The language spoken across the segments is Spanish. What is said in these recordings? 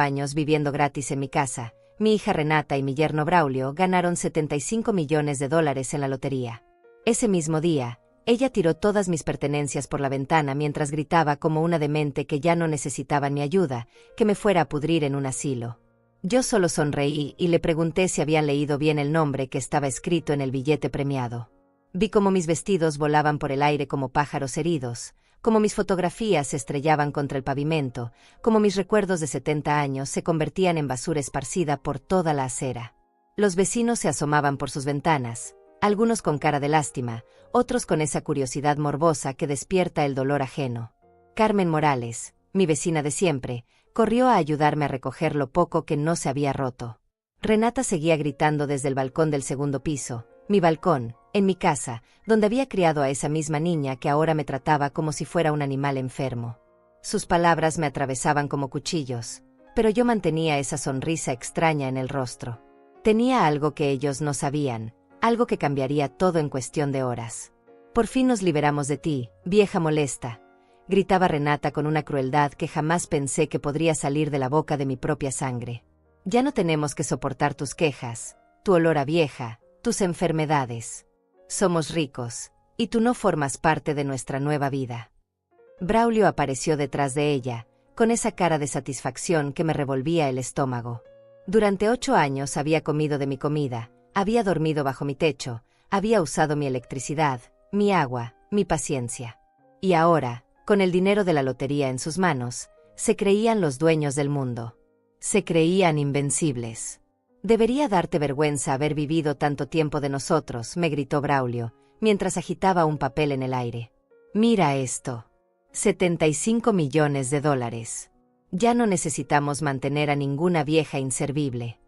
años viviendo gratis en mi casa, mi hija Renata y mi yerno Braulio ganaron $75 millones en la lotería. Ese mismo día, ella tiró todas mis pertenencias por la ventana mientras gritaba como una demente que ya no necesitaban mi ayuda, que me fuera a pudrir en un asilo. Yo solo sonreí y le pregunté si habían leído bien el nombre que estaba escrito en el billete premiado. Vi cómo mis vestidos volaban por el aire como pájaros heridos, cómo mis fotografías se estrellaban contra el pavimento, cómo mis recuerdos de 70 años se convertían en basura esparcida por toda la acera. Los vecinos se asomaban por sus ventanas, algunos con cara de lástima, otros con esa curiosidad morbosa que despierta el dolor ajeno. Carmen Morales, mi vecina de siempre, corrió a ayudarme a recoger lo poco que no se había roto. Renata seguía gritando desde el balcón del segundo piso, mi balcón, en mi casa, donde había criado a esa misma niña que ahora me trataba como si fuera un animal enfermo. Sus palabras me atravesaban como cuchillos, pero yo mantenía esa sonrisa extraña en el rostro. Tenía algo que ellos no sabían, algo que cambiaría todo en cuestión de horas. «Por fin nos liberamos de ti, vieja molesta», gritaba Renata con una crueldad que jamás pensé que podría salir de la boca de mi propia sangre. «Ya no tenemos que soportar tus quejas, tu olor a vieja, tus enfermedades. Somos ricos, y tú no formas parte de nuestra nueva vida». Braulio apareció detrás de ella, con esa cara de satisfacción que me revolvía el estómago. Durante 8 años había comido de mi comida, había dormido bajo mi techo, había usado mi electricidad, mi agua, mi paciencia. Y ahora, con el dinero de la lotería en sus manos, se creían los dueños del mundo. Se creían invencibles. «Debería darte vergüenza haber vivido tanto tiempo de nosotros», me gritó Braulio, mientras agitaba un papel en el aire. «Mira esto. $75 millones. Ya no necesitamos mantener a ninguna vieja inservible».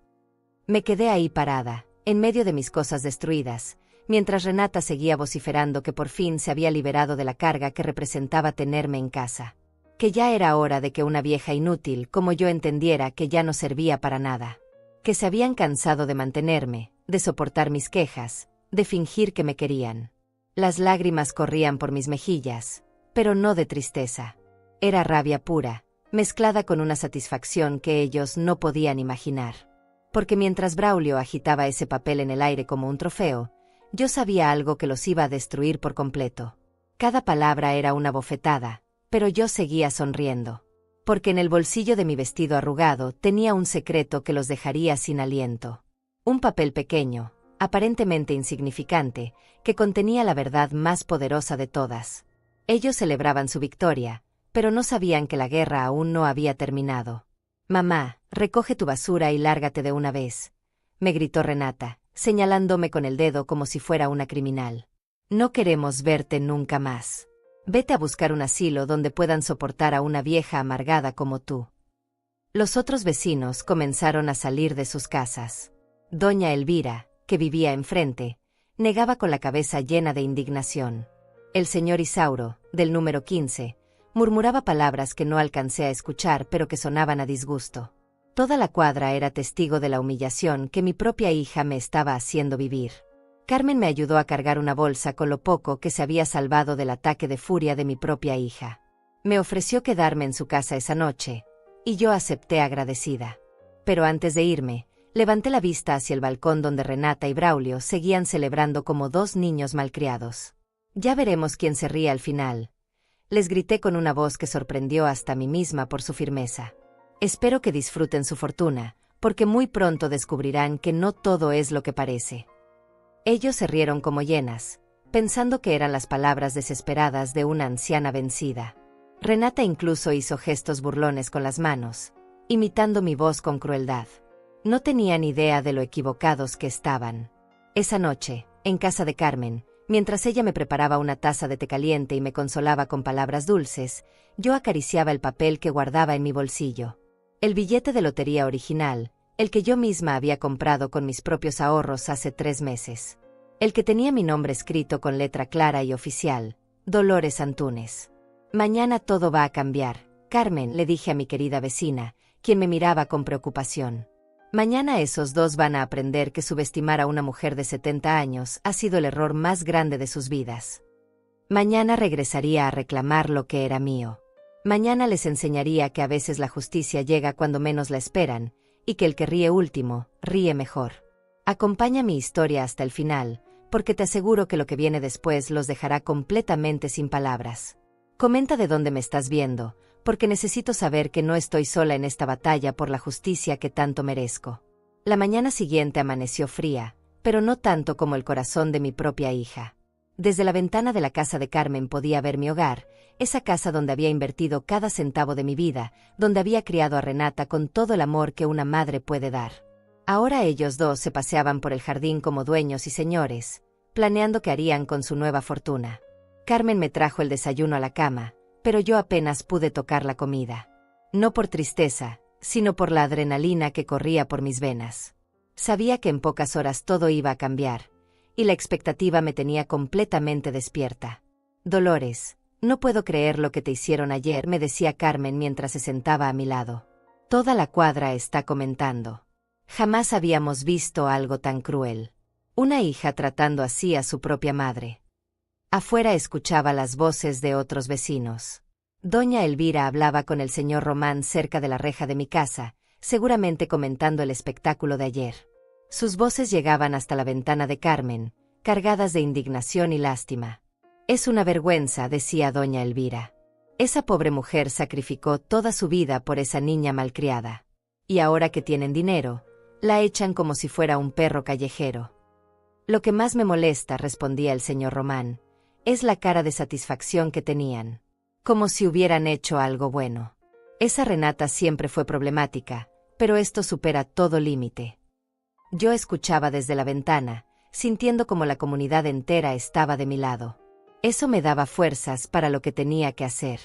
Me quedé ahí parada, en medio de mis cosas destruidas, mientras Renata seguía vociferando que por fin se había liberado de la carga que representaba tenerme en casa. Que ya era hora de que una vieja inútil como yo entendiera que ya no servía para nada. Que se habían cansado de mantenerme, de soportar mis quejas, de fingir que me querían. Las lágrimas corrían por mis mejillas, pero no de tristeza. Era rabia pura, mezclada con una satisfacción que ellos no podían imaginar. Porque mientras Braulio agitaba ese papel en el aire como un trofeo, yo sabía algo que los iba a destruir por completo. Cada palabra era una bofetada, pero yo seguía sonriendo. Porque en el bolsillo de mi vestido arrugado tenía un secreto que los dejaría sin aliento. Un papel pequeño, aparentemente insignificante, que contenía la verdad más poderosa de todas. Ellos celebraban su victoria, pero no sabían que la guerra aún no había terminado. «Mamá, recoge tu basura y lárgate de una vez», me gritó Renata, señalándome con el dedo como si fuera una criminal. «No queremos verte nunca más. Vete a buscar un asilo donde puedan soportar a una vieja amargada como tú». Los otros vecinos comenzaron a salir de sus casas. Doña Elvira, que vivía enfrente, negaba con la cabeza llena de indignación. El señor Isauro, del número 15, murmuraba palabras que no alcancé a escuchar pero que sonaban a disgusto. Toda la cuadra era testigo de la humillación que mi propia hija me estaba haciendo vivir. Carmen me ayudó a cargar una bolsa con lo poco que se había salvado del ataque de furia de mi propia hija. Me ofreció quedarme en su casa esa noche, y yo acepté agradecida. Pero antes de irme, levanté la vista hacia el balcón donde Renata y Braulio seguían celebrando como 2 niños malcriados. «Ya veremos quién se ríe al final», les grité con una voz que sorprendió hasta a mí misma por su firmeza. «Espero que disfruten su fortuna, porque muy pronto descubrirán que no todo es lo que parece». Ellos se rieron como hienas, pensando que eran las palabras desesperadas de una anciana vencida. Renata incluso hizo gestos burlones con las manos, imitando mi voz con crueldad. No tenían idea de lo equivocados que estaban. Esa noche, en casa de Carmen, mientras ella me preparaba una taza de té caliente y me consolaba con palabras dulces, yo acariciaba el papel que guardaba en mi bolsillo. El billete de lotería original, el que yo misma había comprado con mis propios ahorros hace 3 meses. El que tenía mi nombre escrito con letra clara y oficial, Dolores Antunes. «Mañana todo va a cambiar, Carmen», le dije a mi querida vecina, quien me miraba con preocupación. «Mañana esos 2 van a aprender que subestimar a una mujer de 70 años ha sido el error más grande de sus vidas. Mañana regresaría a reclamar lo que era mío. Mañana les enseñaría que a veces la justicia llega cuando menos la esperan, y que el que ríe último, ríe mejor. Acompaña mi historia hasta el final, porque te aseguro que lo que viene después los dejará completamente sin palabras. Comenta de dónde me estás viendo, porque necesito saber que no estoy sola en esta batalla por la justicia que tanto merezco. La mañana siguiente amaneció fría, pero no tanto como el corazón de mi propia hija. Desde la ventana de la casa de Carmen podía ver mi hogar, esa casa donde había invertido cada centavo de mi vida, donde había criado a Renata con todo el amor que una madre puede dar. Ahora ellos dos se paseaban por el jardín como dueños y señores, planeando qué harían con su nueva fortuna. Carmen me trajo el desayuno a la cama, pero yo apenas pude tocar la comida. No por tristeza, sino por la adrenalina que corría por mis venas. Sabía que en pocas horas todo iba a cambiar, y la expectativa me tenía completamente despierta. Dolores, no puedo creer lo que te hicieron ayer, me decía Carmen mientras se sentaba a mi lado. Toda la cuadra está comentando. Jamás habíamos visto algo tan cruel. Una hija tratando así a su propia madre. Afuera escuchaba las voces de otros vecinos. Doña Elvira hablaba con el señor Román cerca de la reja de mi casa, seguramente comentando el espectáculo de ayer. Sus voces llegaban hasta la ventana de Carmen, cargadas de indignación y lástima. Es una vergüenza, decía doña Elvira. Esa pobre mujer sacrificó toda su vida por esa niña malcriada. Y ahora que tienen dinero, la echan como si fuera un perro callejero. Lo que más me molesta, respondía el señor Román, es la cara de satisfacción que tenían. Como si hubieran hecho algo bueno. Esa Renata siempre fue problemática, pero esto supera todo límite. Yo escuchaba desde la ventana, sintiendo como la comunidad entera estaba de mi lado. Eso me daba fuerzas para lo que tenía que hacer.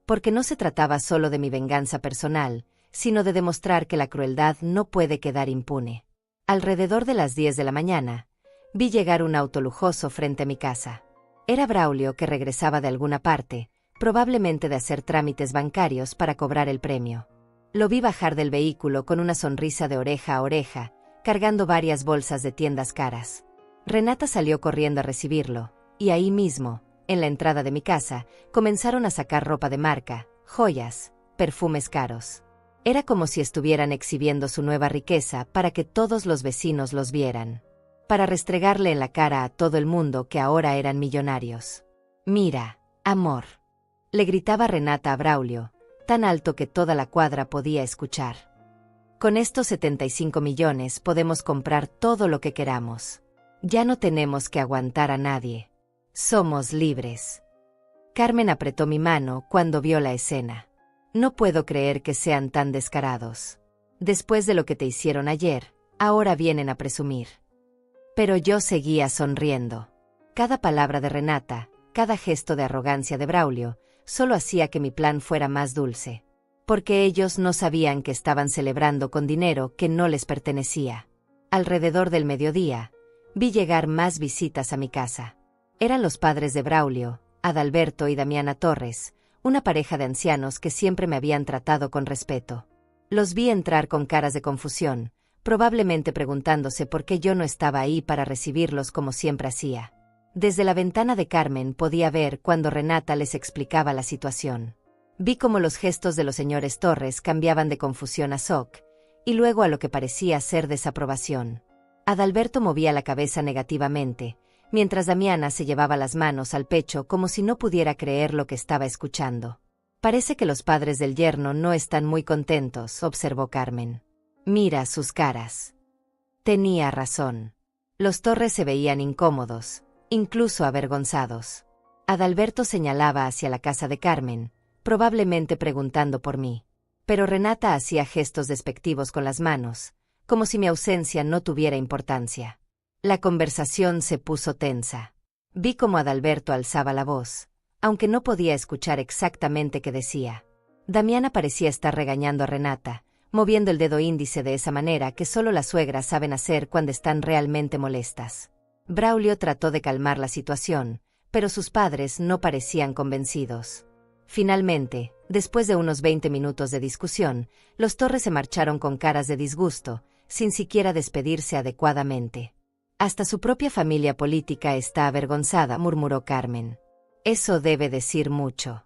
Porque no se trataba solo de mi venganza personal, sino de demostrar que la crueldad no puede quedar impune. Alrededor de las 10 de la mañana, vi llegar un auto lujoso frente a mi casa. Era Braulio, que regresaba de alguna parte, probablemente de hacer trámites bancarios para cobrar el premio. Lo vi bajar del vehículo con una sonrisa de oreja a oreja, cargando varias bolsas de tiendas caras. Renata salió corriendo a recibirlo, y ahí mismo, en la entrada de mi casa, comenzaron a sacar ropa de marca, joyas, perfumes caros. Era como si estuvieran exhibiendo su nueva riqueza para que todos los vecinos los vieran. Para restregarle en la cara a todo el mundo que ahora eran millonarios. Mira, amor. Le gritaba Renata a Braulio, tan alto que toda la cuadra podía escuchar. Con estos 75 millones podemos comprar todo lo que queramos. Ya no tenemos que aguantar a nadie. Somos libres. Carmen apretó mi mano cuando vio la escena. No puedo creer que sean tan descarados. Después de lo que te hicieron ayer, ahora vienen a presumir. Pero yo seguía sonriendo. Cada palabra de Renata, cada gesto de arrogancia de Braulio, solo hacía que mi plan fuera más dulce. Porque ellos no sabían que estaban celebrando con dinero que no les pertenecía. Alrededor del mediodía, vi llegar más visitas a mi casa. Eran los padres de Braulio, Adalberto y Damiana Torres, una pareja de ancianos que siempre me habían tratado con respeto. Los vi entrar con caras de confusión, probablemente preguntándose por qué yo no estaba ahí para recibirlos como siempre hacía. Desde la ventana de Carmen podía ver cuando Renata les explicaba la situación. Vi cómo los gestos de los señores Torres cambiaban de confusión a shock, y luego a lo que parecía ser desaprobación. Adalberto movía la cabeza negativamente, mientras Damiana se llevaba las manos al pecho como si no pudiera creer lo que estaba escuchando. Parece que los padres del yerno no están muy contentos, observó Carmen. Mira sus caras. Tenía razón. Los Torres se veían incómodos, incluso avergonzados. Adalberto señalaba hacia la casa de Carmen, probablemente preguntando por mí. Pero Renata hacía gestos despectivos con las manos, como si mi ausencia no tuviera importancia. La conversación se puso tensa. Vi cómo Adalberto alzaba la voz, aunque no podía escuchar exactamente qué decía. Damiana parecía estar regañando a Renata, moviendo el dedo índice de esa manera que solo las suegras saben hacer cuando están realmente molestas. Braulio trató de calmar la situación, pero sus padres no parecían convencidos. Finalmente, después de unos 20 minutos de discusión, los Torres se marcharon con caras de disgusto, sin siquiera despedirse adecuadamente. Hasta su propia familia política está avergonzada, murmuró Carmen. Eso debe decir mucho.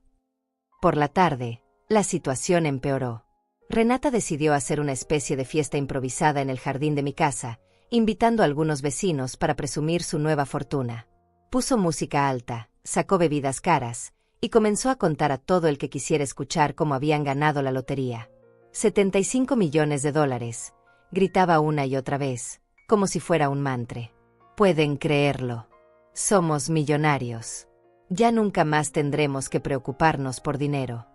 Por la tarde, la situación empeoró. Renata decidió hacer una especie de fiesta improvisada en el jardín de mi casa, invitando a algunos vecinos para presumir su nueva fortuna. Puso música alta, sacó bebidas caras, y comenzó a contar a todo el que quisiera escuchar cómo habían ganado la lotería. 75 millones de dólares, gritaba una y otra vez, como si fuera un mantra. Pueden creerlo. Somos millonarios. Ya nunca más tendremos que preocuparnos por dinero.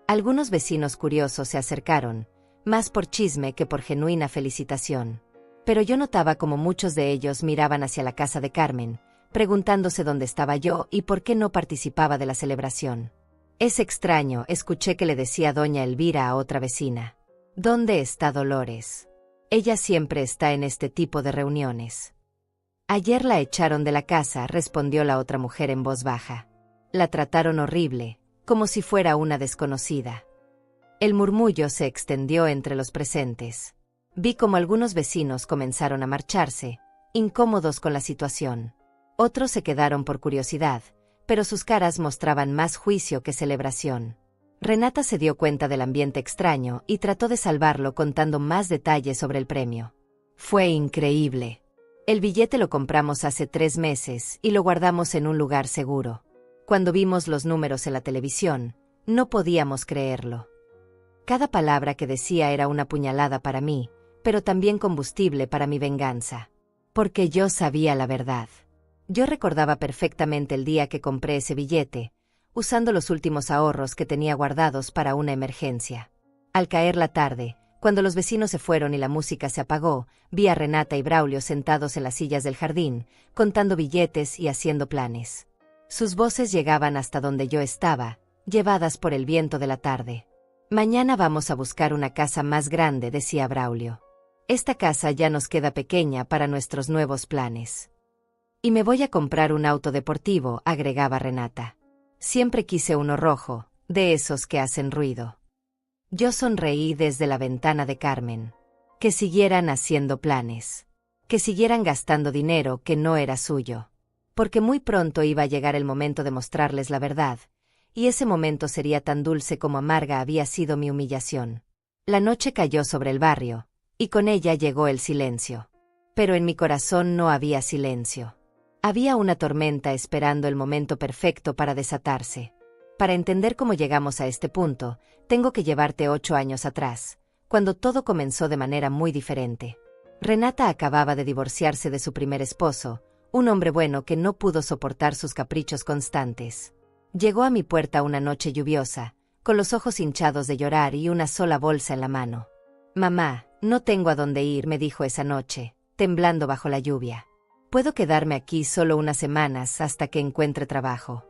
Algunos vecinos curiosos se acercaron, más por chisme que por genuina felicitación. Pero yo notaba como muchos de ellos miraban hacia la casa de Carmen, preguntándose dónde estaba yo y por qué no participaba de la celebración. Es extraño, escuché que le decía doña Elvira a otra vecina. ¿Dónde está Dolores? Ella siempre está en este tipo de reuniones. Ayer la echaron de la casa, respondió la otra mujer en voz baja. La trataron horrible, como si fuera una desconocida. El murmullo se extendió entre los presentes. Vi como algunos vecinos comenzaron a marcharse, incómodos con la situación. Otros se quedaron por curiosidad, pero sus caras mostraban más juicio que celebración. Renata se dio cuenta del ambiente extraño y trató de salvarlo contando más detalles sobre el premio. Fue increíble. El billete lo compramos hace 3 meses y lo guardamos en un lugar seguro. Cuando vimos los números en la televisión, no podíamos creerlo. Cada palabra que decía era una puñalada para mí, pero también combustible para mi venganza. Porque yo sabía la verdad. Yo recordaba perfectamente el día que compré ese billete, usando los últimos ahorros que tenía guardados para una emergencia. Al caer la tarde, cuando los vecinos se fueron y la música se apagó, vi a Renata y Braulio sentados en las sillas del jardín, contando billetes y haciendo planes. Sus voces llegaban hasta donde yo estaba, llevadas por el viento de la tarde. Mañana vamos a buscar una casa más grande, decía Braulio. Esta casa ya nos queda pequeña para nuestros nuevos planes. Y me voy a comprar un auto deportivo, agregaba Renata. Siempre quise uno rojo, de esos que hacen ruido. Yo sonreí desde la ventana de Carmen. Que siguieran haciendo planes. Que siguieran gastando dinero que no era suyo. Porque muy pronto iba a llegar el momento de mostrarles la verdad, y ese momento sería tan dulce como amarga había sido mi humillación. La noche cayó sobre el barrio, y con ella llegó el silencio. Pero en mi corazón no había silencio. Había una tormenta esperando el momento perfecto para desatarse. Para entender cómo llegamos a este punto, tengo que llevarte 8 años atrás, cuando todo comenzó de manera muy diferente. Renata acababa de divorciarse de su primer esposo, un hombre bueno que no pudo soportar sus caprichos constantes. Llegó a mi puerta una noche lluviosa, con los ojos hinchados de llorar y una sola bolsa en la mano. «Mamá, no tengo a dónde ir», me dijo esa noche, temblando bajo la lluvia. «Puedo quedarme aquí solo unas semanas hasta que encuentre trabajo».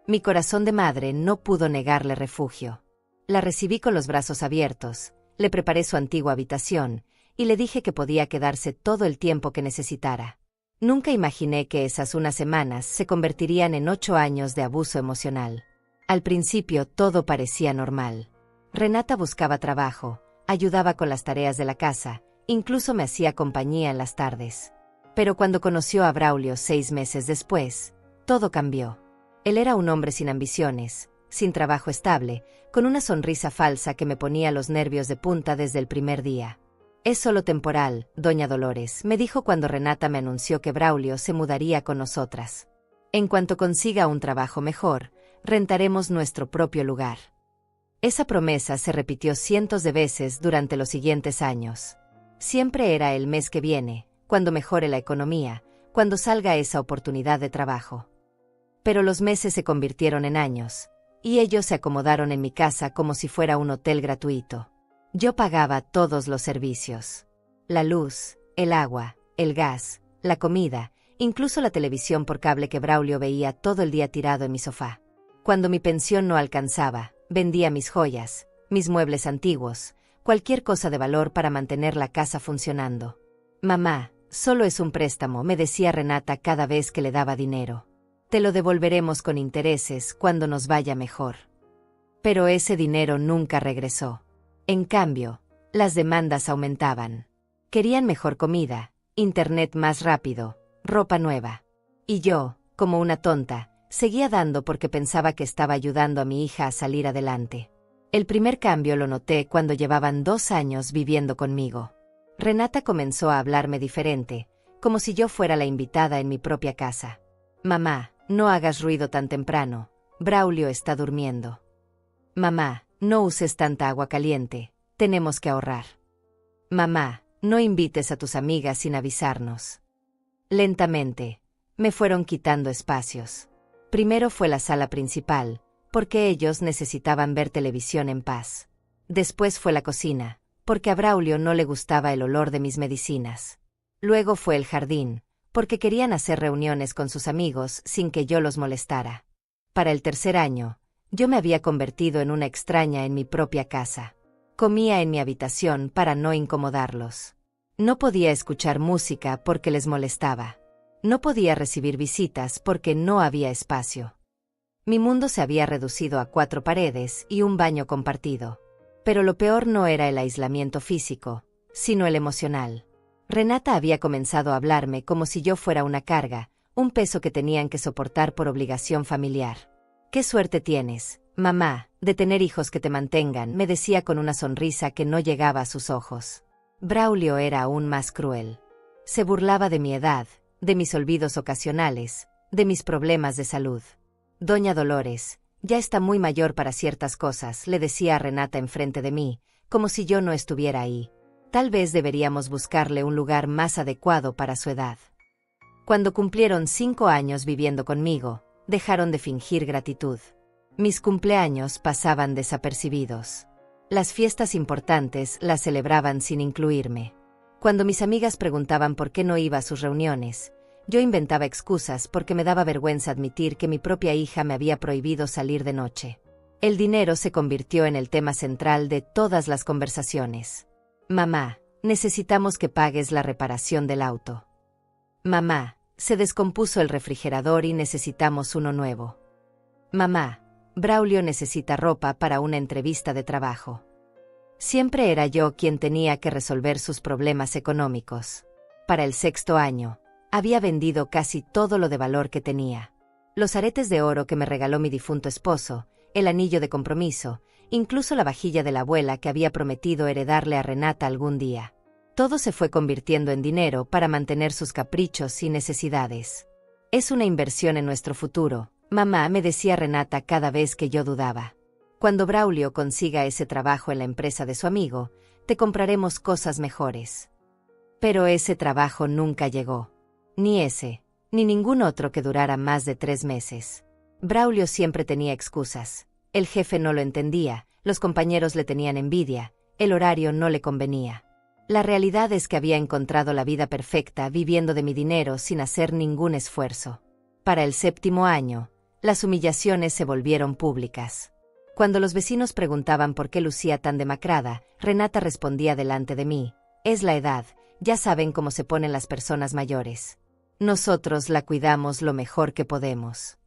Mi corazón de madre no pudo negarle refugio. La recibí con los brazos abiertos, le preparé su antigua habitación, y le dije que podía quedarse todo el tiempo que necesitara. Nunca imaginé que esas unas semanas se convertirían en 8 años de abuso emocional. Al principio todo parecía normal. Renata buscaba trabajo, ayudaba con las tareas de la casa, incluso me hacía compañía en las tardes. Pero cuando conoció a Braulio 6 meses después, todo cambió. Él era un hombre sin ambiciones, sin trabajo estable, con una sonrisa falsa que me ponía los nervios de punta desde el primer día. «Es solo temporal, doña Dolores», me dijo cuando Renata me anunció que Braulio se mudaría con nosotras. «En cuanto consiga un trabajo mejor, rentaremos nuestro propio lugar». Esa promesa se repitió cientos de veces durante los siguientes años. Siempre era el mes que viene, cuando mejore la economía, cuando salga esa oportunidad de trabajo. Pero los meses se convirtieron en años, y ellos se acomodaron en mi casa como si fuera un hotel gratuito. Yo pagaba todos los servicios. La luz, el agua, el gas, la comida, incluso la televisión por cable que Braulio veía todo el día tirado en mi sofá. Cuando mi pensión no alcanzaba, vendía mis joyas, mis muebles antiguos, cualquier cosa de valor para mantener la casa funcionando. «Mamá, solo es un préstamo», me decía Renata cada vez que le daba dinero. «Te lo devolveremos con intereses cuando nos vaya mejor». Pero ese dinero nunca regresó. En cambio, las demandas aumentaban. Querían mejor comida, internet más rápido, ropa nueva. Y yo, como una tonta, Seguía dando porque pensaba que estaba ayudando a mi hija a salir adelante. El primer cambio lo noté cuando llevaban 2 años viviendo conmigo. Renata comenzó a hablarme diferente, como si yo fuera la invitada en mi propia casa. Mamá, no hagas ruido tan temprano, Braulio está durmiendo. Mamá, no uses tanta agua caliente, tenemos que ahorrar. Mamá, no invites a tus amigas sin avisarnos. Lentamente, me fueron quitando espacios. Primero fue la sala principal, porque ellos necesitaban ver televisión en paz. Después fue la cocina, porque a Braulio no le gustaba el olor de mis medicinas. Luego fue el jardín, porque querían hacer reuniones con sus amigos sin que yo los molestara. Para el tercer año, yo me había convertido en una extraña en mi propia casa. Comía en mi habitación para no incomodarlos. No podía escuchar música porque les molestaba. No podía recibir visitas porque no había espacio. Mi mundo se había reducido a 4 paredes y un baño compartido. Pero lo peor no era el aislamiento físico, sino el emocional. Renata había comenzado a hablarme como si yo fuera una carga, un peso que tenían que soportar por obligación familiar. «Qué suerte tienes, mamá, de tener hijos que te mantengan», me decía con una sonrisa que no llegaba a sus ojos. Braulio era aún más cruel. Se burlaba de mi edad, de mis olvidos ocasionales, de mis problemas de salud. «Doña Dolores, ya está muy mayor para ciertas cosas», le decía a Renata enfrente de mí, como si yo no estuviera ahí. «Tal vez deberíamos buscarle un lugar más adecuado para su edad». Cuando cumplieron 5 años viviendo conmigo, dejaron de fingir gratitud. Mis cumpleaños pasaban desapercibidos. Las fiestas importantes las celebraban sin incluirme. Cuando mis amigas preguntaban por qué no iba a sus reuniones, yo inventaba excusas porque me daba vergüenza admitir que mi propia hija me había prohibido salir de noche. El dinero se convirtió en el tema central de todas las conversaciones. «Mamá, necesitamos que pagues la reparación del auto». «Mamá, se descompuso el refrigerador y necesitamos uno nuevo». «Mamá, Braulio necesita ropa para una entrevista de trabajo». Siempre era yo quien tenía que resolver sus problemas económicos. Para el 6.º año, había vendido casi todo lo de valor que tenía. Los aretes de oro que me regaló mi difunto esposo, el anillo de compromiso, incluso la vajilla de la abuela que había prometido heredarle a Renata algún día. Todo se fue convirtiendo en dinero para mantener sus caprichos y necesidades. «Es una inversión en nuestro futuro», mamá, me decía Renata cada vez que yo dudaba. «Cuando Braulio consiga ese trabajo en la empresa de su amigo, te compraremos cosas mejores». Pero ese trabajo nunca llegó. Ni ese, ni ningún otro que durara más de 3 meses. Braulio siempre tenía excusas. El jefe no lo entendía, los compañeros le tenían envidia, el horario no le convenía. La realidad es que había encontrado la vida perfecta viviendo de mi dinero sin hacer ningún esfuerzo. Para el 7.º año, las humillaciones se volvieron públicas. Cuando los vecinos preguntaban por qué lucía tan demacrada, Renata respondía delante de mí: «Es la edad, ya saben cómo se ponen las personas mayores. Nosotros la cuidamos lo mejor que podemos».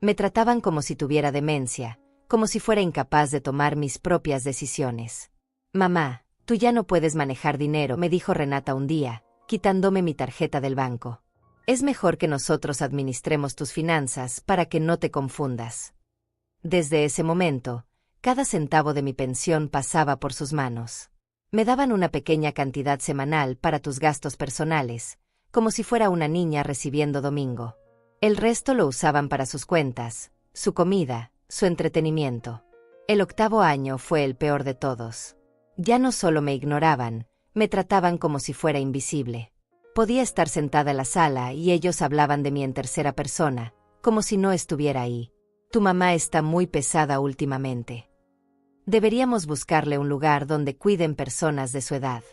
Me trataban como si tuviera demencia, como si fuera incapaz de tomar mis propias decisiones. «Mamá, tú ya no puedes manejar dinero», me dijo Renata un día, quitándome mi tarjeta del banco. «Es mejor que nosotros administremos tus finanzas para que no te confundas». Desde ese momento, cada centavo de mi pensión pasaba por sus manos. Me daban una pequeña cantidad semanal para tus gastos personales, como si fuera una niña recibiendo domingo. El resto lo usaban para sus cuentas, su comida, su entretenimiento. El 8.º año fue el peor de todos. Ya no solo me ignoraban, me trataban como si fuera invisible. Podía estar sentada en la sala y ellos hablaban de mí en tercera persona, como si no estuviera ahí. «Tu mamá está muy pesada últimamente. Deberíamos buscarle un lugar donde cuiden personas de su edad».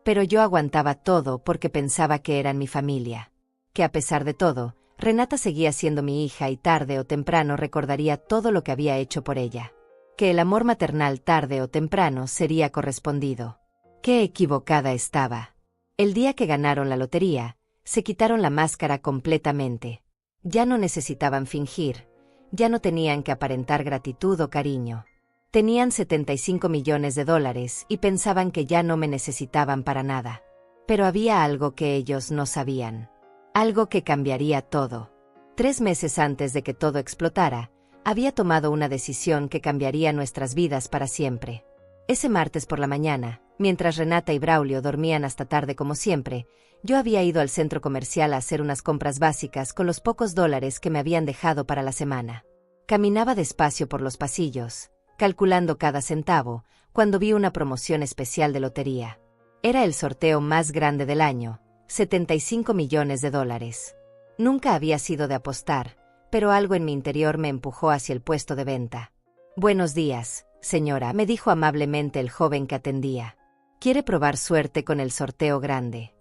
Pero yo aguantaba todo porque pensaba que eran mi familia. Que a pesar de todo, Renata seguía siendo mi hija y tarde o temprano recordaría todo lo que había hecho por ella. Que el amor maternal tarde o temprano sería correspondido. Qué equivocada estaba. El día que ganaron la lotería, se quitaron la máscara completamente. Ya no necesitaban fingir, ya no tenían que aparentar gratitud o cariño. Tenían 75 millones de dólares y pensaban que ya no me necesitaban para nada. Pero había algo que ellos no sabían. Algo que cambiaría todo. 3 meses antes de que todo explotara, había tomado una decisión que cambiaría nuestras vidas para siempre. Ese martes por la mañana, mientras Renata y Braulio dormían hasta tarde como siempre, yo había ido al centro comercial a hacer unas compras básicas con los pocos dólares que me habían dejado para la semana. Caminaba despacio por los pasillos, calculando cada centavo, cuando vi una promoción especial de lotería. Era el sorteo más grande del año, 75 millones de dólares. Nunca había sido de apostar, pero algo en mi interior me empujó hacia el puesto de venta. «Buenos días, señora», me dijo amablemente el joven que atendía. «¿Quiere probar suerte con el sorteo grande?».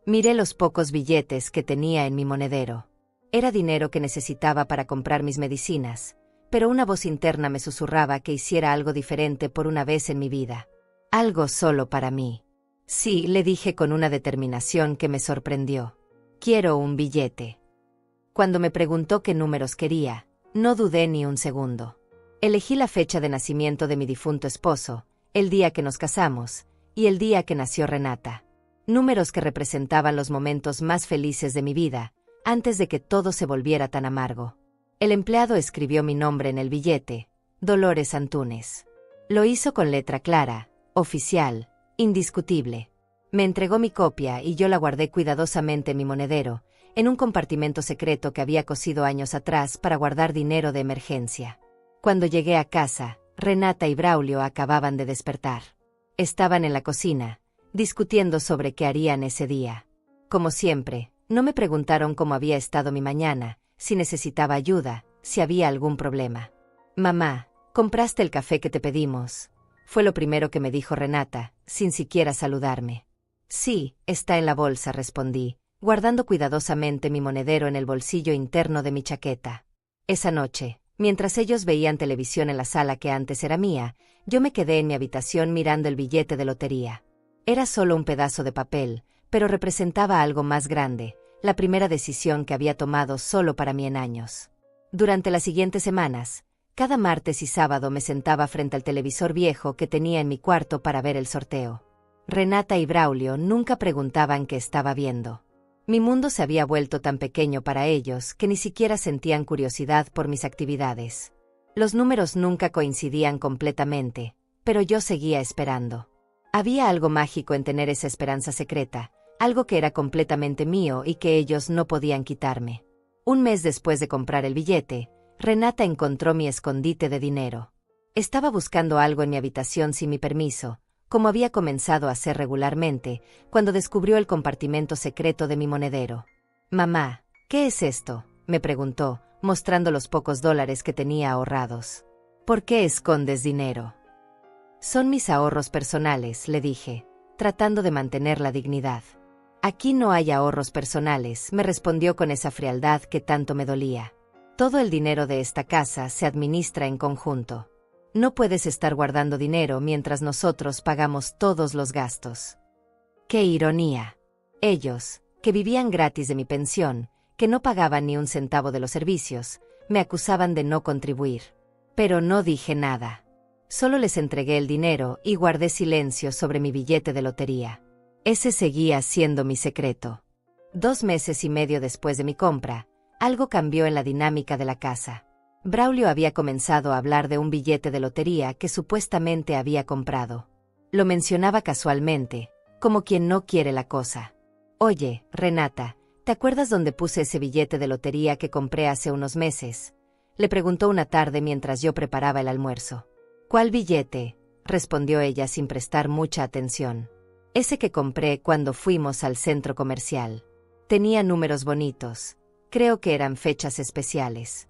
Miré los pocos billetes que tenía en mi monedero. Era dinero que necesitaba para comprar mis medicinas, pero una voz interna me susurraba que hiciera algo diferente por una vez en mi vida. Algo solo para mí. «Sí», le dije con una determinación que me sorprendió. «Quiero un billete». Cuando me preguntó qué números quería, no dudé ni un segundo. Elegí la fecha de nacimiento de mi difunto esposo, el día que nos casamos, y el día que nació Renata. Números que representaban los momentos más felices de mi vida, antes de que todo se volviera tan amargo. El empleado escribió mi nombre en el billete, Dolores Antúnez. Lo hizo con letra clara, oficial, indiscutible. Me entregó mi copia y yo la guardé cuidadosamente en mi monedero, en un compartimento secreto que había cosido años atrás para guardar dinero de emergencia. Cuando llegué a casa, Renata y Braulio acababan de despertar. Estaban en la cocina, discutiendo sobre qué harían ese día. Como siempre, no me preguntaron cómo había estado mi mañana, si necesitaba ayuda, si había algún problema. «Mamá, ¿compraste el café que te pedimos?», fue lo primero que me dijo Renata, sin siquiera saludarme. «Sí, está en la bolsa», respondí, guardando cuidadosamente mi monedero en el bolsillo interno de mi chaqueta. Esa noche, mientras ellos veían televisión en la sala que antes era mía, yo me quedé en mi habitación mirando el billete de lotería. Era solo un pedazo de papel, pero representaba algo más grande, la primera decisión que había tomado solo para mí en años. Durante las siguientes semanas, cada martes y sábado me sentaba frente al televisor viejo que tenía en mi cuarto para ver el sorteo. Renata y Braulio nunca preguntaban qué estaba viendo. Mi mundo se había vuelto tan pequeño para ellos que ni siquiera sentían curiosidad por mis actividades. Los números nunca coincidían completamente, pero yo seguía esperando. Había algo mágico en tener esa esperanza secreta, algo que era completamente mío y que ellos no podían quitarme. Un mes después de comprar el billete, Renata encontró mi escondite de dinero. Estaba buscando algo en mi habitación sin mi permiso, como había comenzado a hacer regularmente, cuando descubrió el compartimento secreto de mi monedero. «Mamá, ¿qué es esto?», me preguntó, mostrando los pocos dólares que tenía ahorrados. «¿Por qué escondes dinero?». «Son mis ahorros personales», le dije, tratando de mantener la dignidad. «Aquí no hay ahorros personales», me respondió con esa frialdad que tanto me dolía. «Todo el dinero de esta casa se administra en conjunto. No puedes estar guardando dinero mientras nosotros pagamos todos los gastos». ¡Qué ironía! Ellos, que vivían gratis de mi pensión, que no pagaban ni un centavo de los servicios, me acusaban de no contribuir. Pero no dije nada. Solo les entregué el dinero y guardé silencio sobre mi billete de lotería. Ese seguía siendo mi secreto. 2 meses y medio después de mi compra, algo cambió en la dinámica de la casa. Braulio había comenzado a hablar de un billete de lotería que supuestamente había comprado. Lo mencionaba casualmente, como quien no quiere la cosa. «Oye, Renata, ¿te acuerdas dónde puse ese billete de lotería que compré hace unos meses?», le preguntó una tarde mientras yo preparaba el almuerzo. «¿Cuál billete?», respondió ella sin prestar mucha atención. «Ese que compré cuando fuimos al centro comercial. Tenía números bonitos. Creo que eran fechas especiales».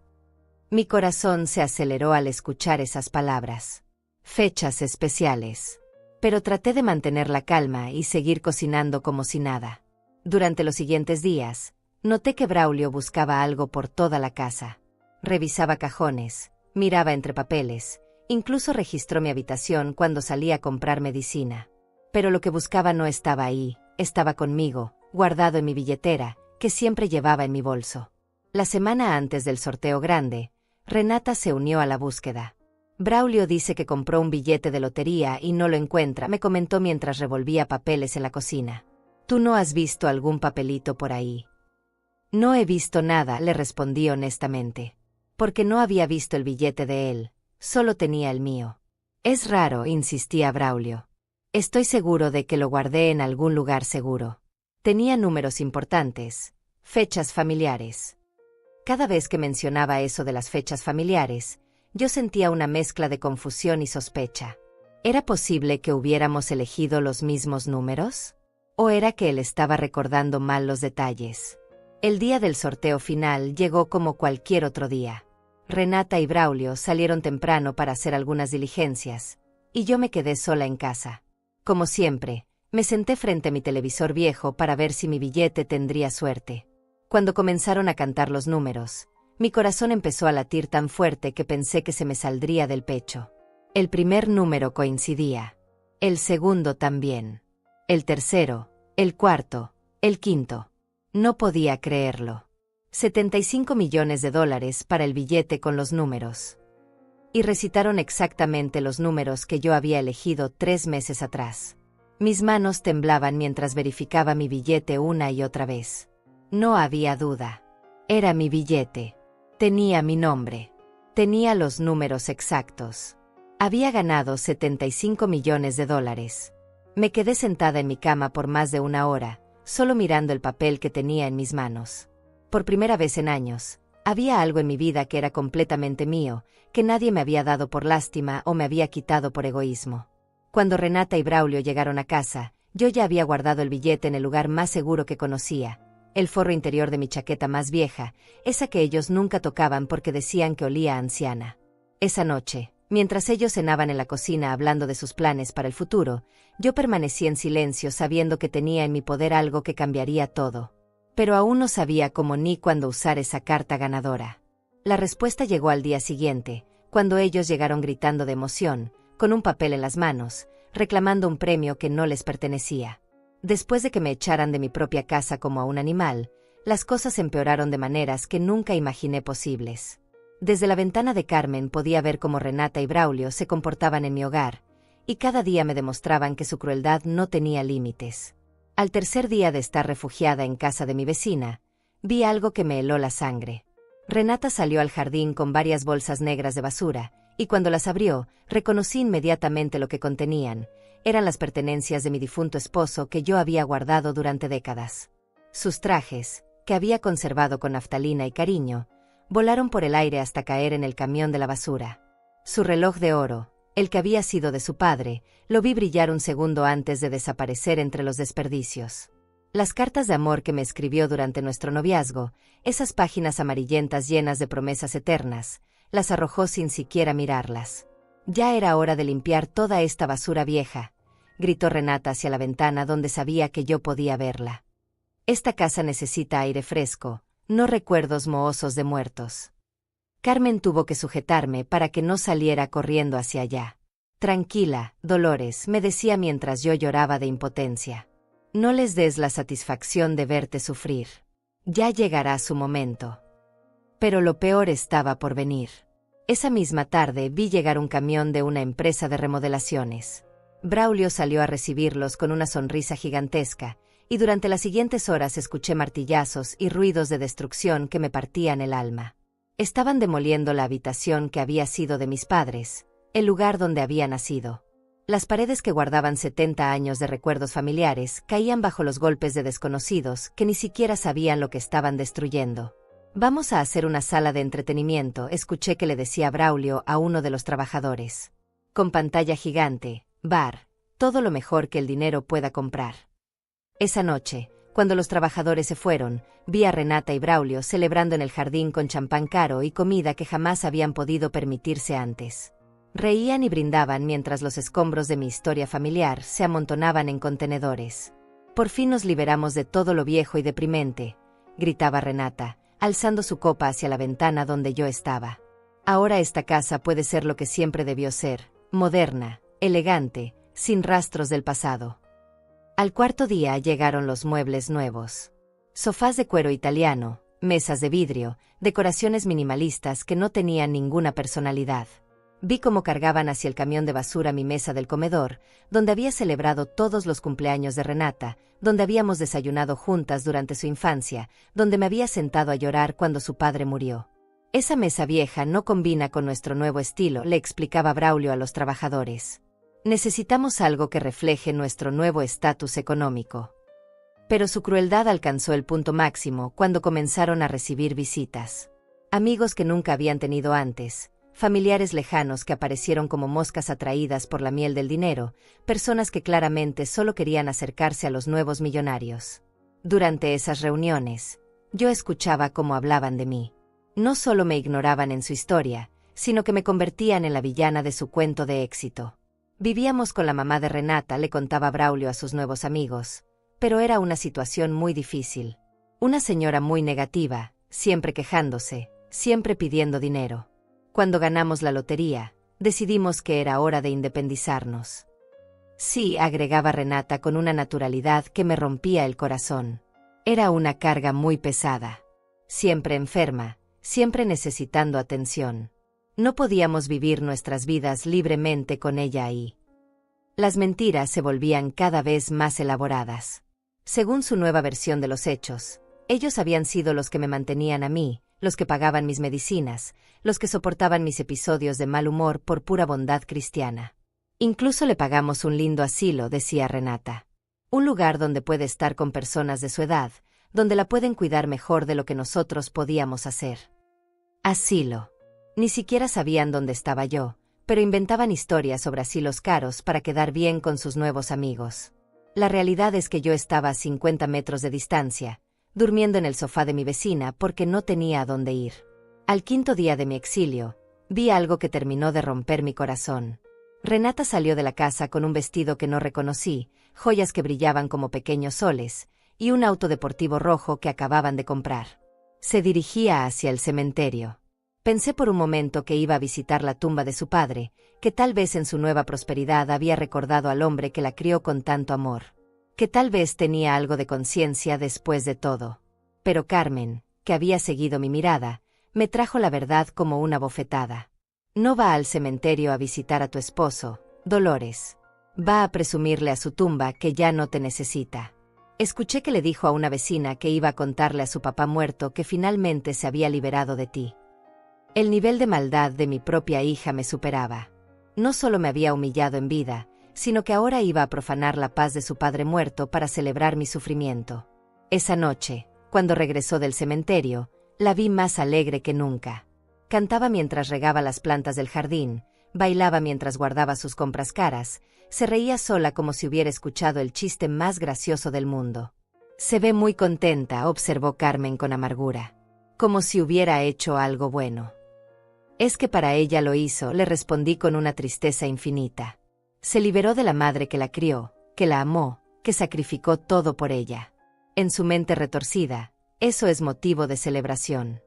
Mi corazón se aceleró al escuchar esas palabras. Fechas especiales. Pero traté de mantener la calma y seguir cocinando como si nada. Durante los siguientes días, noté que Braulio buscaba algo por toda la casa. Revisaba cajones, miraba entre papeles, incluso registró mi habitación cuando salí a comprar medicina. Pero lo que buscaba no estaba ahí, estaba conmigo, guardado en mi billetera, que siempre llevaba en mi bolso. La semana antes del sorteo grande, Renata se unió a la búsqueda. «Braulio dice que compró un billete de lotería y no lo encuentra», me comentó mientras revolvía papeles en la cocina. «¿Tú no has visto algún papelito por ahí?». No he visto nada, le respondí honestamente. Porque no había visto el billete de él, solo tenía el mío. Es raro, insistía Braulio. Estoy seguro de que lo guardé en algún lugar seguro. Tenía números importantes, fechas familiares. Cada vez que mencionaba eso de las fechas familiares, yo sentía una mezcla de confusión y sospecha. ¿Era posible que hubiéramos elegido los mismos números? ¿O era que él estaba recordando mal los detalles? El día del sorteo final llegó como cualquier otro día. Renata y Braulio salieron temprano para hacer algunas diligencias, y yo me quedé sola en casa. Como siempre, me senté frente a mi televisor viejo para ver si mi billete tendría suerte. Cuando comenzaron a cantar los números, mi corazón empezó a latir tan fuerte que pensé que se me saldría del pecho. El primer número coincidía. El segundo también. El tercero, el cuarto, el quinto. No podía creerlo. 75 millones de dólares para el billete con los números. Y recitaron exactamente los números que yo había elegido 3 meses atrás. Mis manos temblaban mientras verificaba mi billete una y otra vez. No había duda. Era mi billete. Tenía mi nombre. Tenía los números exactos. Había ganado 75 millones de dólares. Me quedé sentada en mi cama por más de 1 hora, solo mirando el papel que tenía en mis manos. Por primera vez en años, había algo en mi vida que era completamente mío, que nadie me había dado por lástima o me había quitado por egoísmo. Cuando Renata y Braulio llegaron a casa, yo ya había guardado el billete en el lugar más seguro que conocía, el forro interior de mi chaqueta más vieja, esa que ellos nunca tocaban porque decían que olía a anciana. Esa noche, mientras ellos cenaban en la cocina hablando de sus planes para el futuro, yo permanecí en silencio sabiendo que tenía en mi poder algo que cambiaría todo. Pero aún no sabía cómo ni cuándo usar esa carta ganadora. La respuesta llegó al día siguiente, cuando ellos llegaron gritando de emoción, con un papel en las manos, reclamando un premio que no les pertenecía. Después de que me echaran de mi propia casa como a un animal, las cosas empeoraron de maneras que nunca imaginé posibles. Desde la ventana de Carmen podía ver cómo Renata y Braulio se comportaban en mi hogar, y cada día me demostraban que su crueldad no tenía límites. Al tercer día de estar refugiada en casa de mi vecina, vi algo que me heló la sangre. Renata salió al jardín con varias bolsas negras de basura, y cuando las abrió, reconocí inmediatamente lo que contenían. Eran las pertenencias de mi difunto esposo que yo había guardado durante décadas. Sus trajes, que había conservado con naftalina y cariño, volaron por el aire hasta caer en el camión de la basura. Su reloj de oro, el que había sido de su padre, lo vi brillar un segundo antes de desaparecer entre los desperdicios. Las cartas de amor que me escribió durante nuestro noviazgo, esas páginas amarillentas llenas de promesas eternas, las arrojó sin siquiera mirarlas. Ya era hora de limpiar toda esta basura vieja, gritó Renata hacia la ventana donde sabía que yo podía verla. Esta casa necesita aire fresco, no recuerdos mohosos de muertos. Carmen tuvo que sujetarme para que no saliera corriendo hacia allá. Tranquila, Dolores, me decía mientras yo lloraba de impotencia. No les des la satisfacción de verte sufrir. Ya llegará su momento. Pero lo peor estaba por venir. Esa misma tarde vi llegar un camión de una empresa de remodelaciones. Braulio salió a recibirlos con una sonrisa gigantesca, y durante las siguientes horas escuché martillazos y ruidos de destrucción que me partían el alma. Estaban demoliendo la habitación que había sido de mis padres, el lugar donde había nacido. Las paredes que guardaban 70 años de recuerdos familiares caían bajo los golpes de desconocidos que ni siquiera sabían lo que estaban destruyendo. Vamos a hacer una sala de entretenimiento, escuché que le decía Braulio a uno de los trabajadores. Con pantalla gigante, bar, todo lo mejor que el dinero pueda comprar. Esa noche, cuando los trabajadores se fueron, vi a Renata y Braulio celebrando en el jardín con champán caro y comida que jamás habían podido permitirse antes. Reían y brindaban mientras los escombros de mi historia familiar se amontonaban en contenedores. Por fin nos liberamos de todo lo viejo y deprimente, gritaba Renata, alzando su copa hacia la ventana donde yo estaba. Ahora esta casa puede ser lo que siempre debió ser, moderna, elegante, sin rastros del pasado. Al cuarto día llegaron los muebles nuevos. Sofás de cuero italiano, mesas de vidrio, decoraciones minimalistas que no tenían ninguna personalidad. Vi cómo cargaban hacia el camión de basura mi mesa del comedor, donde había celebrado todos los cumpleaños de Renata, donde habíamos desayunado juntas durante su infancia, donde me había sentado a llorar cuando su padre murió. Esa mesa vieja no combina con nuestro nuevo estilo, le explicaba Braulio a los trabajadores. Necesitamos algo que refleje nuestro nuevo estatus económico. Pero su crueldad alcanzó el punto máximo cuando comenzaron a recibir visitas. Amigos que nunca habían tenido antes, familiares lejanos que aparecieron como moscas atraídas por la miel del dinero, personas que claramente solo querían acercarse a los nuevos millonarios. Durante esas reuniones, yo escuchaba cómo hablaban de mí. No solo me ignoraban en su historia, sino que me convertían en la villana de su cuento de éxito. Vivíamos con la mamá de Renata, le contaba Braulio a sus nuevos amigos, pero era una situación muy difícil. Una señora muy negativa, siempre quejándose, siempre pidiendo dinero. Cuando ganamos la lotería, decidimos que era hora de independizarnos. Sí, agregaba Renata con una naturalidad que me rompía el corazón. Era una carga muy pesada. Siempre enferma, siempre necesitando atención. No podíamos vivir nuestras vidas libremente con ella ahí. Las mentiras se volvían cada vez más elaboradas. Según su nueva versión de los hechos, ellos habían sido los que me mantenían a mí, los que pagaban mis medicinas, los que soportaban mis episodios de mal humor por pura bondad cristiana. Incluso le pagamos un lindo asilo, decía Renata. Un lugar donde puede estar con personas de su edad, donde la pueden cuidar mejor de lo que nosotros podíamos hacer. Asilo. Ni siquiera sabían dónde estaba yo, pero inventaban historias sobre asilos caros para quedar bien con sus nuevos amigos. La realidad es que yo estaba a 50 metros de distancia, durmiendo en el sofá de mi vecina porque no tenía a dónde ir. Al quinto día de mi exilio, vi algo que terminó de romper mi corazón. Renata salió de la casa con un vestido que no reconocí, joyas que brillaban como pequeños soles, y un auto deportivo rojo que acababan de comprar. Se dirigía hacia el cementerio. Pensé por un momento que iba a visitar la tumba de su padre, que tal vez en su nueva prosperidad había recordado al hombre que la crió con tanto amor. Que tal vez tenía algo de conciencia después de todo. Pero Carmen, que había seguido mi mirada, me trajo la verdad como una bofetada. No va al cementerio a visitar a tu esposo, Dolores. Va a presumirle a su tumba que ya no te necesita. Escuché que le dijo a una vecina que iba a contarle a su papá muerto que finalmente se había liberado de ti. El nivel de maldad de mi propia hija me superaba. No solo me había humillado en vida, sino que ahora iba a profanar la paz de su padre muerto para celebrar mi sufrimiento. Esa noche, cuando regresó del cementerio, la vi más alegre que nunca. Cantaba mientras regaba las plantas del jardín, bailaba mientras guardaba sus compras caras, se reía sola como si hubiera escuchado el chiste más gracioso del mundo. Se ve muy contenta, observó Carmen con amargura. Como si hubiera hecho algo bueno. Es que para ella lo hizo, le respondí con una tristeza infinita. Se liberó de la madre que la crió, que la amó, que sacrificó todo por ella. En su mente retorcida, eso es motivo de celebración.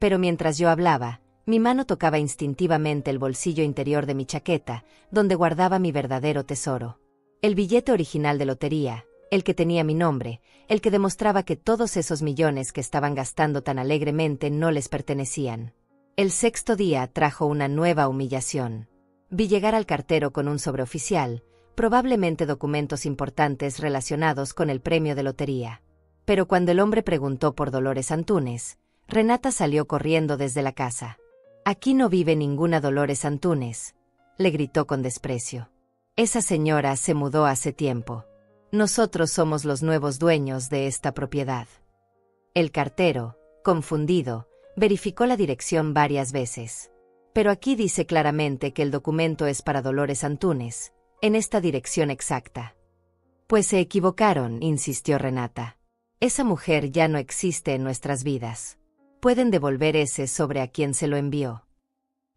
Pero mientras yo hablaba, mi mano tocaba instintivamente el bolsillo interior de mi chaqueta, donde guardaba mi verdadero tesoro. El billete original de lotería, el que tenía mi nombre, el que demostraba que todos esos millones que estaban gastando tan alegremente no les pertenecían. El sexto día trajo una nueva humillación. Vi llegar al cartero con un sobreoficial, probablemente documentos importantes relacionados con el premio de lotería. Pero cuando el hombre preguntó por Dolores Antúnez, Renata salió corriendo desde la casa. «Aquí no vive ninguna Dolores Antúnez», le gritó con desprecio. «Esa señora se mudó hace tiempo. Nosotros somos los nuevos dueños de esta propiedad». El cartero, confundido, verificó la dirección varias veces. «Pero aquí dice claramente que el documento es para Dolores Antúnez, en esta dirección exacta». «Pues se equivocaron», insistió Renata. «Esa mujer ya no existe en nuestras vidas. Pueden devolver ese sobre a quien se lo envió».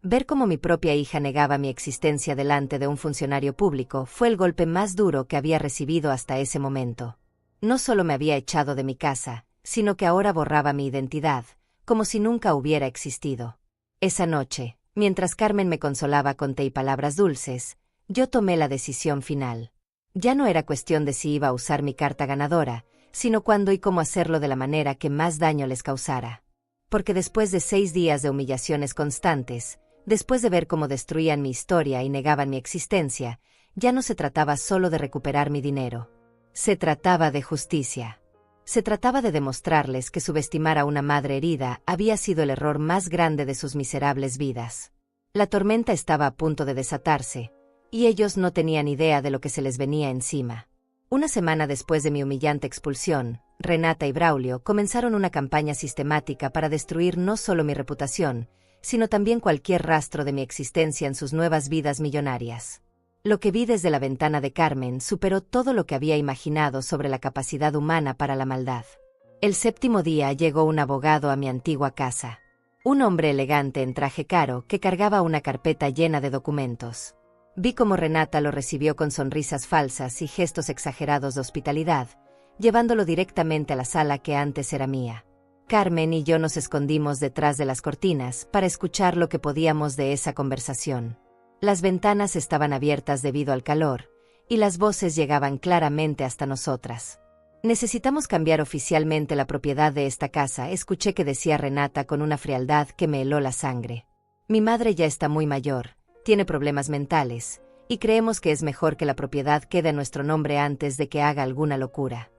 Ver cómo mi propia hija negaba mi existencia delante de un funcionario público fue el golpe más duro que había recibido hasta ese momento. No solo me había echado de mi casa, sino que ahora borraba mi identidad, como si nunca hubiera existido. Esa noche, mientras Carmen me consolaba con té y palabras dulces, yo tomé la decisión final. Ya no era cuestión de si iba a usar mi carta ganadora, sino cuándo y cómo hacerlo de la manera que más daño les causara. Porque después de 6 días de humillaciones constantes, Después de ver cómo destruían mi historia y negaban mi existencia, ya no se trataba solo de recuperar mi dinero. Se trataba de justicia. Se trataba de demostrarles que subestimar a una madre herida había sido el error más grande de sus miserables vidas. La tormenta estaba a punto de desatarse, y ellos no tenían idea de lo que se les venía encima. Una semana después de mi humillante expulsión, Renata y Braulio comenzaron una campaña sistemática para destruir no solo mi reputación, sino también cualquier rastro de mi existencia en sus nuevas vidas millonarias. Lo que vi desde la ventana de Carmen superó todo lo que había imaginado sobre la capacidad humana para la maldad. El séptimo día llegó un abogado a mi antigua casa. Un hombre elegante en traje caro que cargaba una carpeta llena de documentos. Vi cómo Renata lo recibió con sonrisas falsas y gestos exagerados de hospitalidad, llevándolo directamente a la sala que antes era mía. Carmen y yo nos escondimos detrás de las cortinas para escuchar lo que podíamos de esa conversación. Las ventanas estaban abiertas debido al calor, y las voces llegaban claramente hasta nosotras. «Necesitamos cambiar oficialmente la propiedad de esta casa», escuché que decía Renata con una frialdad que me heló la sangre. «Mi madre ya está muy mayor, tiene problemas mentales, y creemos que es mejor que la propiedad quede a nuestro nombre antes de que haga alguna locura».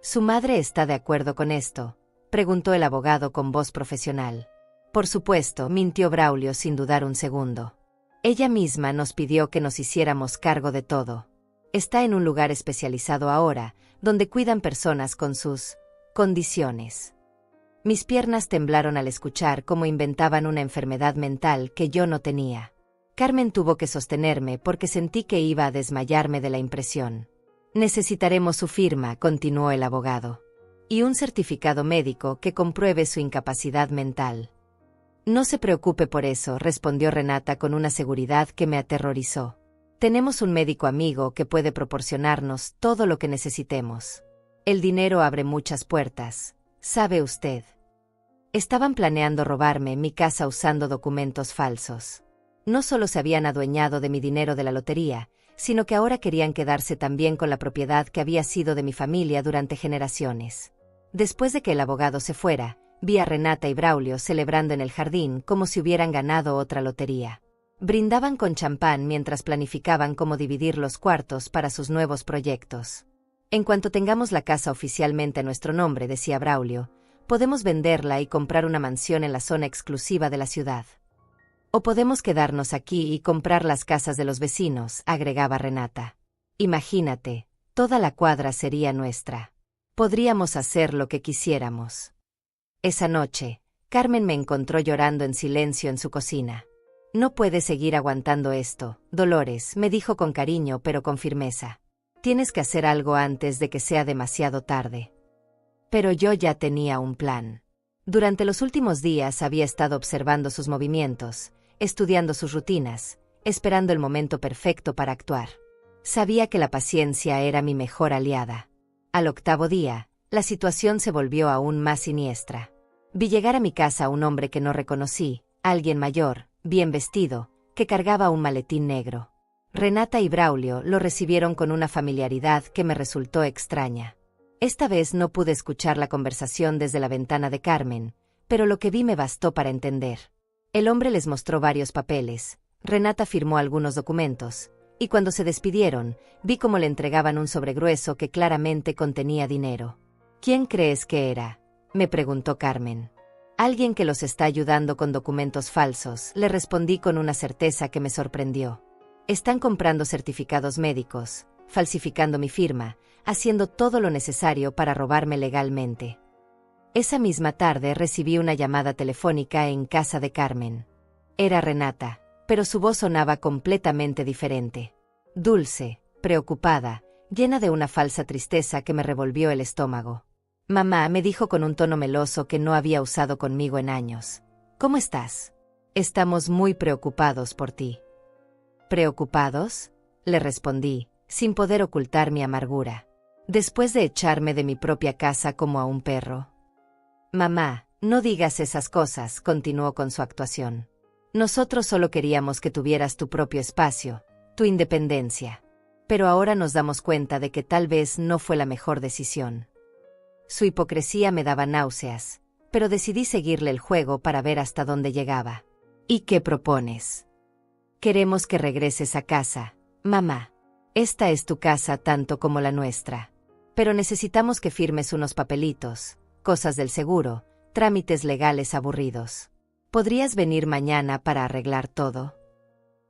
«¿Su madre está de acuerdo con esto?», preguntó el abogado con voz profesional. «Por supuesto», mintió Braulio sin dudar un segundo. «Ella misma nos pidió que nos hiciéramos cargo de todo. Está en un lugar especializado ahora, donde cuidan personas con sus condiciones». Mis piernas temblaron al escuchar cómo inventaban una enfermedad mental que yo no tenía. Carmen tuvo que sostenerme porque sentí que iba a desmayarme de la impresión. «Necesitaremos su firma», continuó el abogado. «Y un certificado médico que compruebe su incapacidad mental». «No se preocupe por eso», respondió Renata con una seguridad que me aterrorizó. «Tenemos un médico amigo que puede proporcionarnos todo lo que necesitemos. El dinero abre muchas puertas, ¿sabe usted?». Estaban planeando robarme mi casa usando documentos falsos. No solo se habían adueñado de mi dinero de la lotería, sino que ahora querían quedarse también con la propiedad que había sido de mi familia durante generaciones. Después de que el abogado se fuera, vi a Renata y Braulio celebrando en el jardín como si hubieran ganado otra lotería. Brindaban con champán mientras planificaban cómo dividir los cuartos para sus nuevos proyectos. «En cuanto tengamos la casa oficialmente a nuestro nombre», decía Braulio, «podemos venderla y comprar una mansión en la zona exclusiva de la ciudad. O podemos quedarnos aquí y comprar las casas de los vecinos», agregaba Renata. «Imagínate, toda la cuadra sería nuestra. Podríamos hacer lo que quisiéramos». Esa noche, Carmen me encontró llorando en silencio en su cocina. «No puedes seguir aguantando esto, Dolores», me dijo con cariño pero con firmeza. «Tienes que hacer algo antes de que sea demasiado tarde». Pero yo ya tenía un plan. Durante los últimos días había estado observando sus movimientos, estudiando sus rutinas, esperando el momento perfecto para actuar. Sabía que la paciencia era mi mejor aliada. Al octavo día, la situación se volvió aún más siniestra. Vi llegar a mi casa a un hombre que no reconocí, alguien mayor, bien vestido, que cargaba un maletín negro. Renata y Braulio lo recibieron con una familiaridad que me resultó extraña. Esta vez no pude escuchar la conversación desde la ventana de Carmen, pero lo que vi me bastó para entender. El hombre les mostró varios papeles, Renata firmó algunos documentos, y cuando se despidieron, vi cómo le entregaban un sobre grueso que claramente contenía dinero. «¿Quién crees que era?», me preguntó Carmen. «Alguien que los está ayudando con documentos falsos», le respondí con una certeza que me sorprendió. «Están comprando certificados médicos, falsificando mi firma, haciendo todo lo necesario para robarme legalmente». Esa misma tarde recibí una llamada telefónica en casa de Carmen. Era Renata, pero su voz sonaba completamente diferente. Dulce, preocupada, llena de una falsa tristeza que me revolvió el estómago. «Mamá», me dijo con un tono meloso que no había usado conmigo en años. «¿Cómo estás? Estamos muy preocupados por ti». «¿Preocupados?», le respondí, sin poder ocultar mi amargura. «Después de echarme de mi propia casa como a un perro». «Mamá, no digas esas cosas», continuó con su actuación. «Nosotros solo queríamos que tuvieras tu propio espacio, tu independencia. Pero ahora nos damos cuenta de que tal vez no fue la mejor decisión». Su hipocresía me daba náuseas, pero decidí seguirle el juego para ver hasta dónde llegaba. ¿Y qué propones? Queremos que regreses a casa, mamá. Esta es tu casa tanto como la nuestra. Pero necesitamos que firmes unos papelitos, cosas del seguro, trámites legales aburridos. ¿Podrías venir mañana para arreglar todo?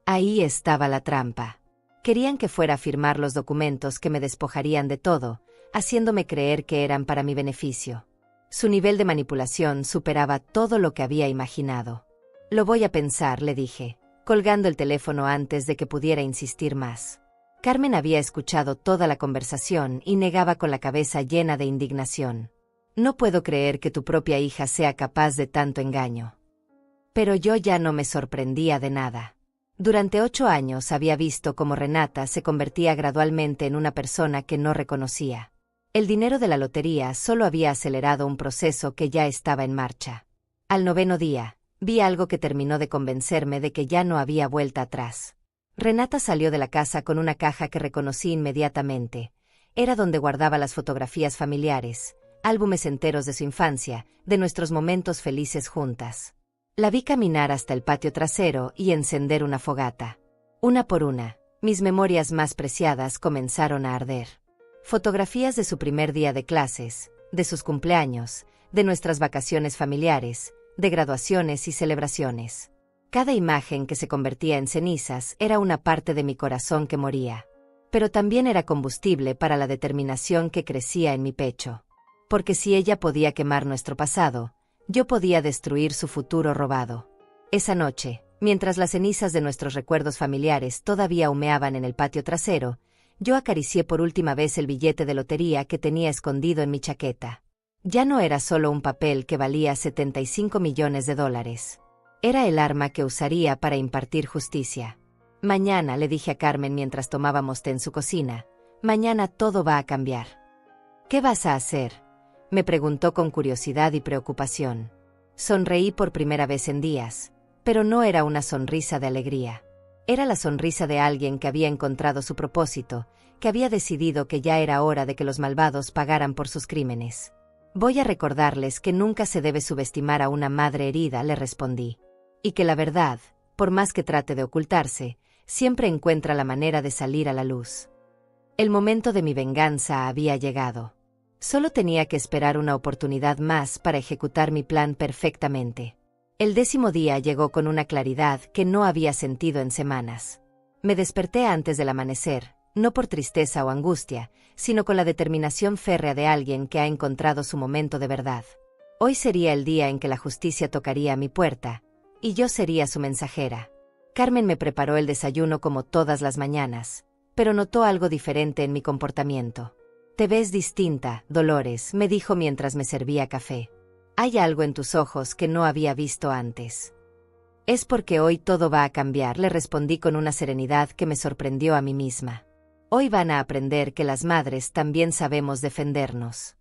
Ahí estaba la trampa. Querían que fuera a firmar los documentos que me despojarían de todo, haciéndome creer que eran para mi beneficio. Su nivel de manipulación superaba todo lo que había imaginado. Lo voy a pensar, le dije, colgando el teléfono antes de que pudiera insistir más. Carmen había escuchado toda la conversación y negaba con la cabeza llena de indignación. No puedo creer que tu propia hija sea capaz de tanto engaño. Pero yo ya no me sorprendía de nada. Durante 8 años había visto cómo Renata se convertía gradualmente en una persona que no reconocía. El dinero de la lotería solo había acelerado un proceso que ya estaba en marcha. Al 9º día, vi algo que terminó de convencerme de que ya no había vuelta atrás. Renata salió de la casa con una caja que reconocí inmediatamente. Era donde guardaba las fotografías familiares, álbumes enteros de su infancia, de nuestros momentos felices juntas. La vi caminar hasta el patio trasero y encender una fogata. Una por una, mis memorias más preciadas comenzaron a arder. Fotografías de su primer día de clases, de sus cumpleaños, de nuestras vacaciones familiares, de graduaciones y celebraciones. Cada imagen que se convertía en cenizas era una parte de mi corazón que moría. Pero también era combustible para la determinación que crecía en mi pecho. Porque si ella podía quemar nuestro pasado, yo podía destruir su futuro robado. Esa noche, mientras las cenizas de nuestros recuerdos familiares todavía humeaban en el patio trasero, yo acaricié por última vez el billete de lotería que tenía escondido en mi chaqueta. Ya no era solo un papel que valía $75 millones. Era el arma que usaría para impartir justicia. Mañana, le dije a Carmen mientras tomábamos té en su cocina, mañana todo va a cambiar. ¿Qué vas a hacer?, me preguntó con curiosidad y preocupación. Sonreí por primera vez en días, pero no era una sonrisa de alegría. Era la sonrisa de alguien que había encontrado su propósito, que había decidido que ya era hora de que los malvados pagaran por sus crímenes. Voy a recordarles que nunca se debe subestimar a una madre herida, le respondí. Y que la verdad, por más que trate de ocultarse, siempre encuentra la manera de salir a la luz. El momento de mi venganza había llegado. Solo tenía que esperar una oportunidad más para ejecutar mi plan perfectamente. El 10º día llegó con una claridad que no había sentido en semanas. Me desperté antes del amanecer, no por tristeza o angustia, sino con la determinación férrea de alguien que ha encontrado su momento de verdad. Hoy sería el día en que la justicia tocaría a mi puerta, y yo sería su mensajera. Carmen me preparó el desayuno como todas las mañanas, pero notó algo diferente en mi comportamiento. «Te ves distinta, Dolores», me dijo mientras me servía café. «Hay algo en tus ojos que no había visto antes». «Es porque hoy todo va a cambiar», le respondí con una serenidad que me sorprendió a mí misma. «Hoy van a aprender que las madres también sabemos defendernos».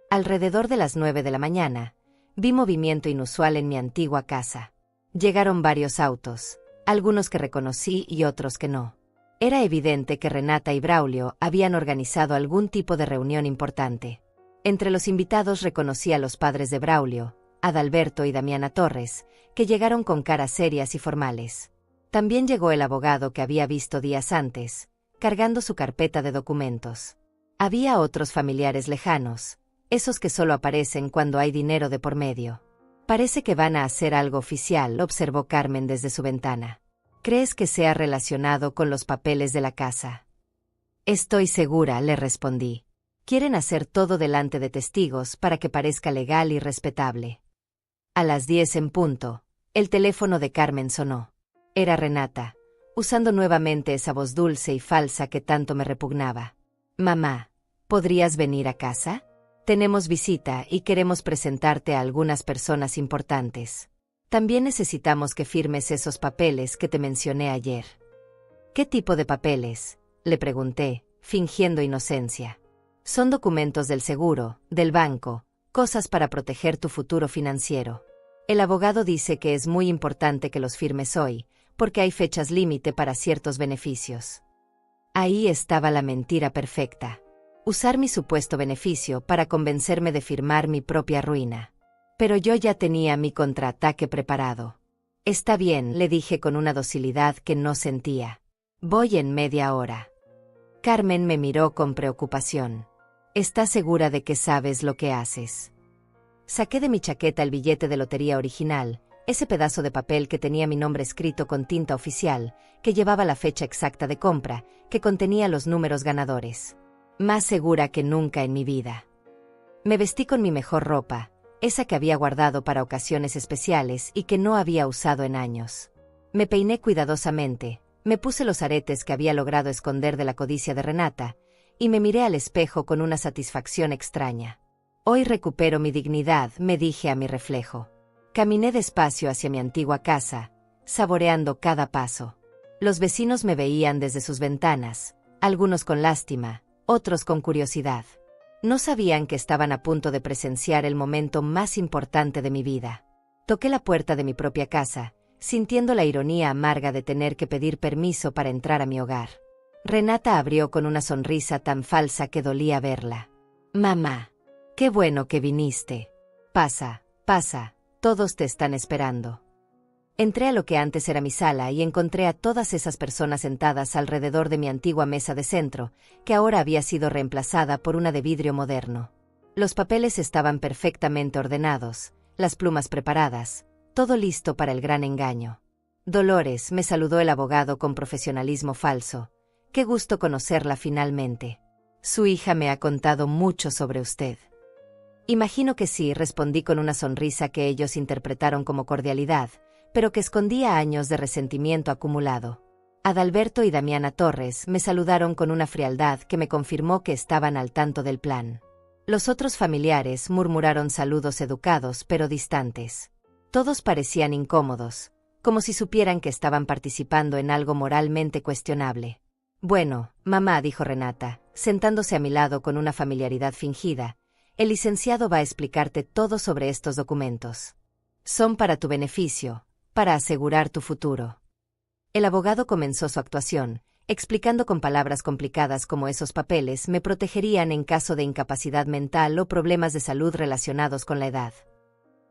Alrededor de las 9 de la mañana, vi movimiento inusual en mi antigua casa. Llegaron varios autos, algunos que reconocí y otros que no. Era evidente que Renata y Braulio habían organizado algún tipo de reunión importante. Entre los invitados reconocí a los padres de Braulio, Adalberto y Damiana Torres, que llegaron con caras serias y formales. También llegó el abogado que había visto días antes, cargando su carpeta de documentos. Había otros familiares lejanos, esos que solo aparecen cuando hay dinero de por medio. «Parece que van a hacer algo oficial», observó Carmen desde su ventana. «¿Crees que sea relacionado con los papeles de la casa?» «Estoy segura», le respondí. «Quieren hacer todo delante de testigos para que parezca legal y respetable». A las 10 en punto, el teléfono de Carmen sonó. Era Renata, usando nuevamente esa voz dulce y falsa que tanto me repugnaba. «Mamá, ¿podrías venir a casa? Tenemos visita y queremos presentarte a algunas personas importantes. También necesitamos que firmes esos papeles que te mencioné ayer». «¿Qué tipo de papeles?», le pregunté, fingiendo inocencia. «Son documentos del seguro, del banco, cosas para proteger tu futuro financiero. El abogado dice que es muy importante que los firmes hoy, porque hay fechas límite para ciertos beneficios». Ahí estaba la mentira perfecta. Usar mi supuesto beneficio para convencerme de firmar mi propia ruina. Pero yo ya tenía mi contraataque preparado. Está bien, le dije con una docilidad que no sentía. Voy en media hora. Carmen me miró con preocupación. ¿Estás segura de que sabes lo que haces? Saqué de mi chaqueta el billete de lotería original, ese pedazo de papel que tenía mi nombre escrito con tinta oficial, que llevaba la fecha exacta de compra, que contenía los números ganadores. Más segura que nunca en mi vida. Me vestí con mi mejor ropa, esa que había guardado para ocasiones especiales y que no había usado en años. Me peiné cuidadosamente, me puse los aretes que había logrado esconder de la codicia de Renata, y me miré al espejo con una satisfacción extraña. Hoy recupero mi dignidad, me dije a mi reflejo. Caminé despacio hacia mi antigua casa, saboreando cada paso. Los vecinos me veían desde sus ventanas, algunos con lástima, otros con curiosidad. No sabían que estaban a punto de presenciar el momento más importante de mi vida. Toqué la puerta de mi propia casa, sintiendo la ironía amarga de tener que pedir permiso para entrar a mi hogar. Renata abrió con una sonrisa tan falsa que dolía verla. «Mamá, qué bueno que viniste. Pasa, pasa, todos te están esperando». Entré a lo que antes era mi sala y encontré a todas esas personas sentadas alrededor de mi antigua mesa de centro, que ahora había sido reemplazada por una de vidrio moderno. Los papeles estaban perfectamente ordenados, las plumas preparadas, todo listo para el gran engaño. «Dolores», me saludó el abogado con profesionalismo falso. «Qué gusto conocerla finalmente. Su hija me ha contado mucho sobre usted». «Imagino que sí», respondí con una sonrisa que ellos interpretaron como cordialidad, pero que escondía años de resentimiento acumulado. Adalberto y Damiana Torres me saludaron con una frialdad que me confirmó que estaban al tanto del plan. Los otros familiares murmuraron saludos educados pero distantes. Todos parecían incómodos, como si supieran que estaban participando en algo moralmente cuestionable. «Bueno, mamá», dijo Renata, sentándose a mi lado con una familiaridad fingida, «el licenciado va a explicarte todo sobre estos documentos. Son para tu beneficio, para asegurar tu futuro». El abogado comenzó su actuación, explicando con palabras complicadas cómo esos papeles me protegerían en caso de incapacidad mental o problemas de salud relacionados con la edad.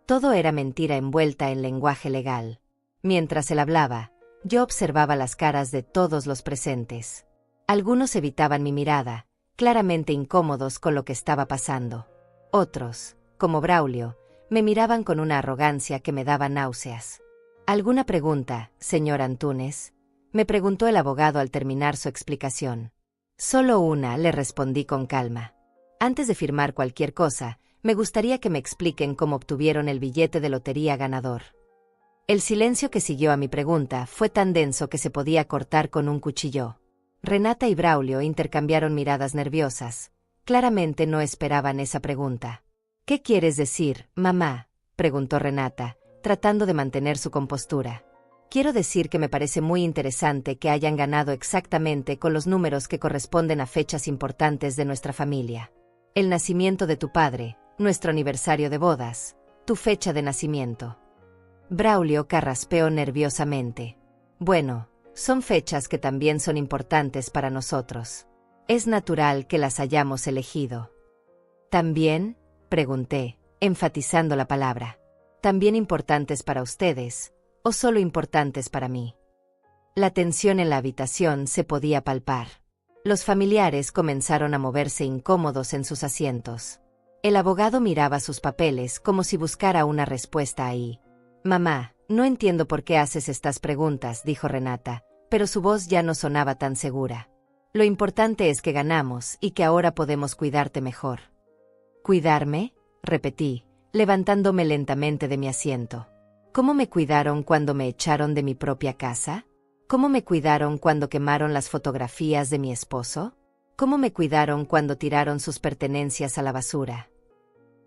Todo era mentira envuelta en lenguaje legal. Mientras él hablaba, yo observaba las caras de todos los presentes. Algunos evitaban mi mirada, claramente incómodos con lo que estaba pasando. Otros, como Braulio, me miraban con una arrogancia que me daba náuseas. «¿Alguna pregunta, señor Antúnez?», me preguntó el abogado al terminar su explicación. «Solo una», le respondí con calma. «Antes de firmar cualquier cosa, me gustaría que me expliquen cómo obtuvieron el billete de lotería ganador». El silencio que siguió a mi pregunta fue tan denso que se podía cortar con un cuchillo. Renata y Braulio intercambiaron miradas nerviosas. Claramente no esperaban esa pregunta. «¿Qué quieres decir, mamá?», preguntó Renata, tratando de mantener su compostura. «Quiero decir que me parece muy interesante que hayan ganado exactamente con los números que corresponden a fechas importantes de nuestra familia. El nacimiento de tu padre, nuestro aniversario de bodas, tu fecha de nacimiento». Braulio carraspeó nerviosamente. «Bueno, son fechas que también son importantes para nosotros. Es natural que las hayamos elegido». «¿También?», pregunté, enfatizando la palabra. «¿También importantes para ustedes, o solo importantes para mí?». La tensión en la habitación se podía palpar. Los familiares comenzaron a moverse incómodos en sus asientos. El abogado miraba sus papeles como si buscara una respuesta ahí. «Mamá, no entiendo por qué haces estas preguntas», dijo Renata, pero su voz ya no sonaba tan segura. «Lo importante es que ganamos y que ahora podemos cuidarte mejor». «¿Cuidarme?», repetí, levantándome lentamente de mi asiento. ¿Cómo me cuidaron cuando me echaron de mi propia casa? ¿Cómo me cuidaron cuando quemaron las fotografías de mi esposo? ¿Cómo me cuidaron cuando tiraron sus pertenencias a la basura?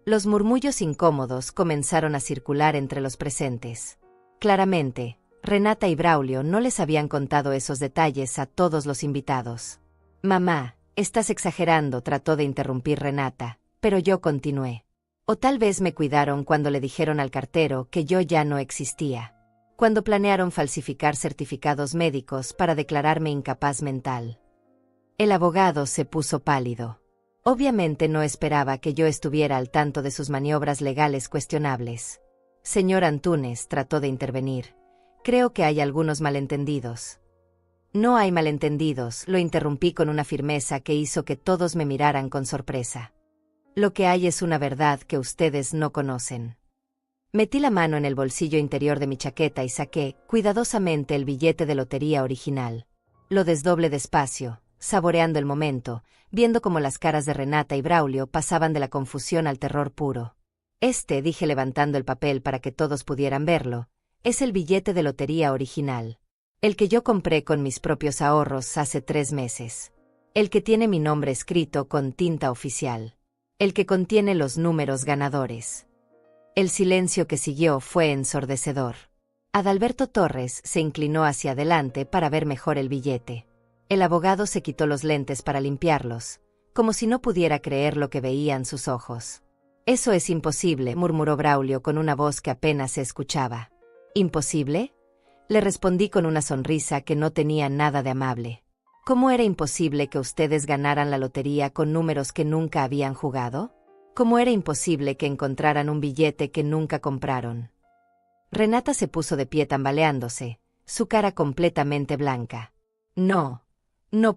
Los murmullos incómodos comenzaron a circular entre los presentes. Claramente, Renata y Braulio no les habían contado esos detalles a todos los invitados. «Mamá, estás exagerando», trató de interrumpir Renata, pero yo continué. «O tal vez me cuidaron cuando le dijeron al cartero que yo ya no existía. Cuando planearon falsificar certificados médicos para declararme incapaz mental». El abogado se puso pálido. Obviamente no esperaba que yo estuviera al tanto de sus maniobras legales cuestionables. «Señor Antúnez», trató de intervenir, Creo que hay algunos malentendidos. No hay malentendidos, lo interrumpí con una firmeza que hizo que todos me miraran con sorpresa. Lo que hay es una verdad que ustedes no conocen. Metí la mano en el bolsillo interior de mi chaqueta y saqué, cuidadosamente, el billete de lotería original. Lo desdoblé despacio, saboreando el momento, viendo cómo las caras de Renata y Braulio pasaban de la confusión al terror puro. Dije levantando el papel para que todos pudieran verlo, es el billete de lotería original. El que yo compré con mis propios ahorros hace 3 meses. El que tiene mi nombre escrito con tinta oficial. El que contiene los números ganadores. El silencio que siguió fue ensordecedor. Adalberto Torres se inclinó hacia adelante para ver mejor el billete. El abogado se quitó los lentes para limpiarlos, como si no pudiera creer lo que veían sus ojos. «Eso es imposible», murmuró Braulio con una voz que apenas se escuchaba. «¿Imposible?», le respondí con una sonrisa que no tenía nada de amable. ¿Cómo era imposible que ustedes ganaran la lotería con números que nunca habían jugado? ¿Cómo era imposible que encontraran un billete que nunca compraron? Renata se puso de pie tambaleándose, su cara completamente blanca. No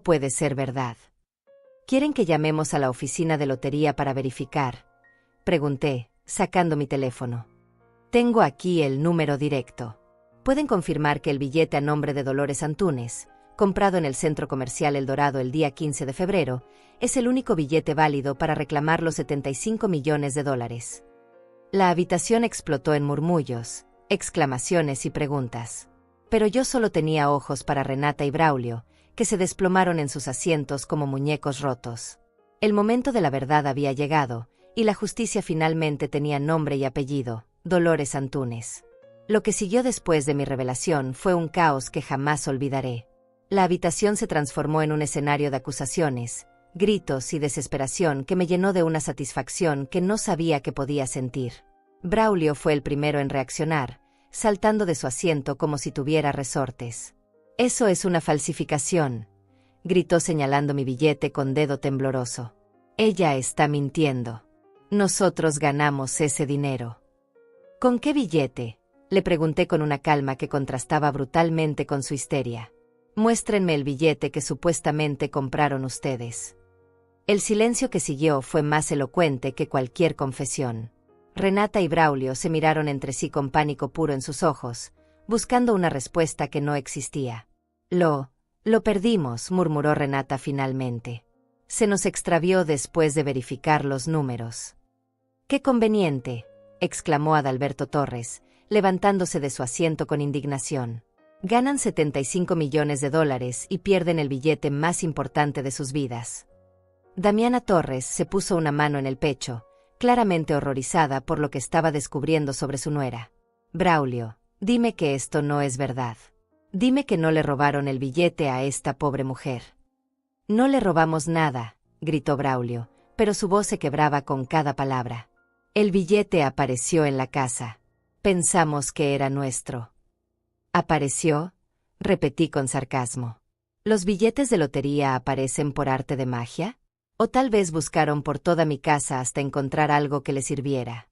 puede ser verdad. ¿Quieren que llamemos a la oficina de lotería para verificar?, pregunté, sacando mi teléfono. Tengo aquí el número directo. Pueden confirmar que el billete a nombre de Dolores Antúnez, comprado en el centro comercial El Dorado el día 15 de febrero, es el único billete válido para reclamar los 75 millones de dólares. La habitación explotó en murmullos, exclamaciones y preguntas. Pero yo solo tenía ojos para Renata y Braulio, que se desplomaron en sus asientos como muñecos rotos. El momento de la verdad había llegado, y la justicia finalmente tenía nombre y apellido: Dolores Antúnez. Lo que siguió después de mi revelación fue un caos que jamás olvidaré. La habitación se transformó en un escenario de acusaciones, gritos y desesperación que me llenó de una satisfacción que no sabía que podía sentir. Braulio fue el primero en reaccionar, saltando de su asiento como si tuviera resortes. «Eso es una falsificación», gritó señalando mi billete con dedo tembloroso. «Ella está mintiendo. Nosotros ganamos ese dinero». «¿Con qué billete?», le pregunté con una calma que contrastaba brutalmente con su histeria. «Muéstrenme el billete que supuestamente compraron ustedes». El silencio que siguió fue más elocuente que cualquier confesión. Renata y Braulio se miraron entre sí con pánico puro en sus ojos, buscando una respuesta que no existía. Lo perdimos», murmuró Renata finalmente. «Se nos extravió después de verificar los números». «¡Qué conveniente!», exclamó Adalberto Torres, levantándose de su asiento con indignación. «Ganan 75 millones de dólares y pierden el billete más importante de sus vidas». Damiana Torres se puso una mano en el pecho, claramente horrorizada por lo que estaba descubriendo sobre su nuera. «Braulio, dime que esto no es verdad. Dime que no le robaron el billete a esta pobre mujer». «No le robamos nada», gritó Braulio, pero su voz se quebraba con cada palabra. «El billete apareció en la casa. Pensamos que era nuestro». «¿Apareció?», repetí con sarcasmo. «¿Los billetes de lotería aparecen por arte de magia? ¿O tal vez buscaron por toda mi casa hasta encontrar algo que les sirviera?».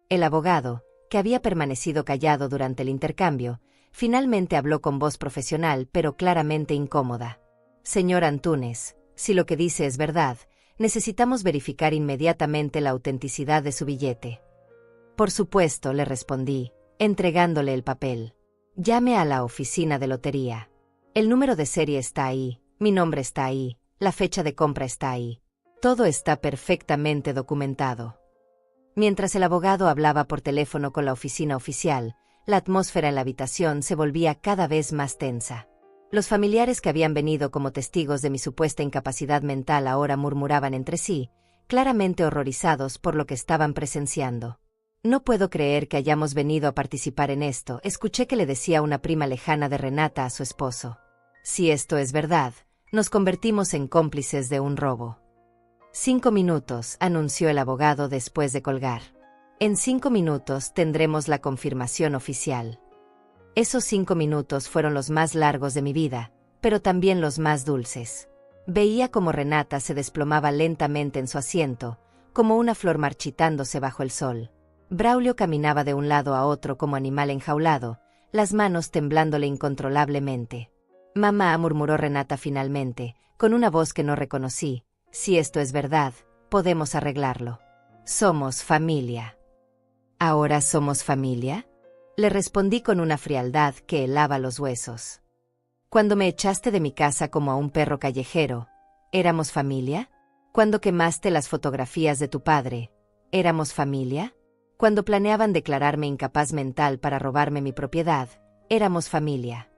El abogado, que había permanecido callado durante el intercambio, finalmente habló con voz profesional pero claramente incómoda. «Señor Antúnez, si lo que dice es verdad, necesitamos verificar inmediatamente la autenticidad de su billete». «Por supuesto», le respondí, entregándole el papel. «Llame a la oficina de lotería. El número de serie está ahí, mi nombre está ahí, la fecha de compra está ahí. Todo está perfectamente documentado». Mientras el abogado hablaba por teléfono con la oficina oficial, la atmósfera en la habitación se volvía cada vez más tensa. Los familiares que habían venido como testigos de mi supuesta incapacidad mental ahora murmuraban entre sí, claramente horrorizados por lo que estaban presenciando. «No puedo creer que hayamos venido a participar en esto», escuché que le decía una prima lejana de Renata a su esposo. «Si esto es verdad, nos convertimos en cómplices de un robo». 5 minutos, anunció el abogado después de colgar. «En 5 minutos tendremos la confirmación oficial». Esos 5 minutos fueron los más largos de mi vida, pero también los más dulces. Veía cómo Renata se desplomaba lentamente en su asiento, como una flor marchitándose bajo el sol. Braulio caminaba de un lado a otro como animal enjaulado, las manos temblándole incontrolablemente. Mamá, murmuró Renata finalmente, con una voz que no reconocí, si esto es verdad, podemos arreglarlo. Somos familia. ¿Ahora somos familia? Le respondí con una frialdad que helaba los huesos. Cuando me echaste de mi casa como a un perro callejero, ¿éramos familia? Cuando quemaste las fotografías de tu padre, ¿éramos familia? Cuando planeaban declararme incapaz mental para robarme mi propiedad, ¿éramos familia?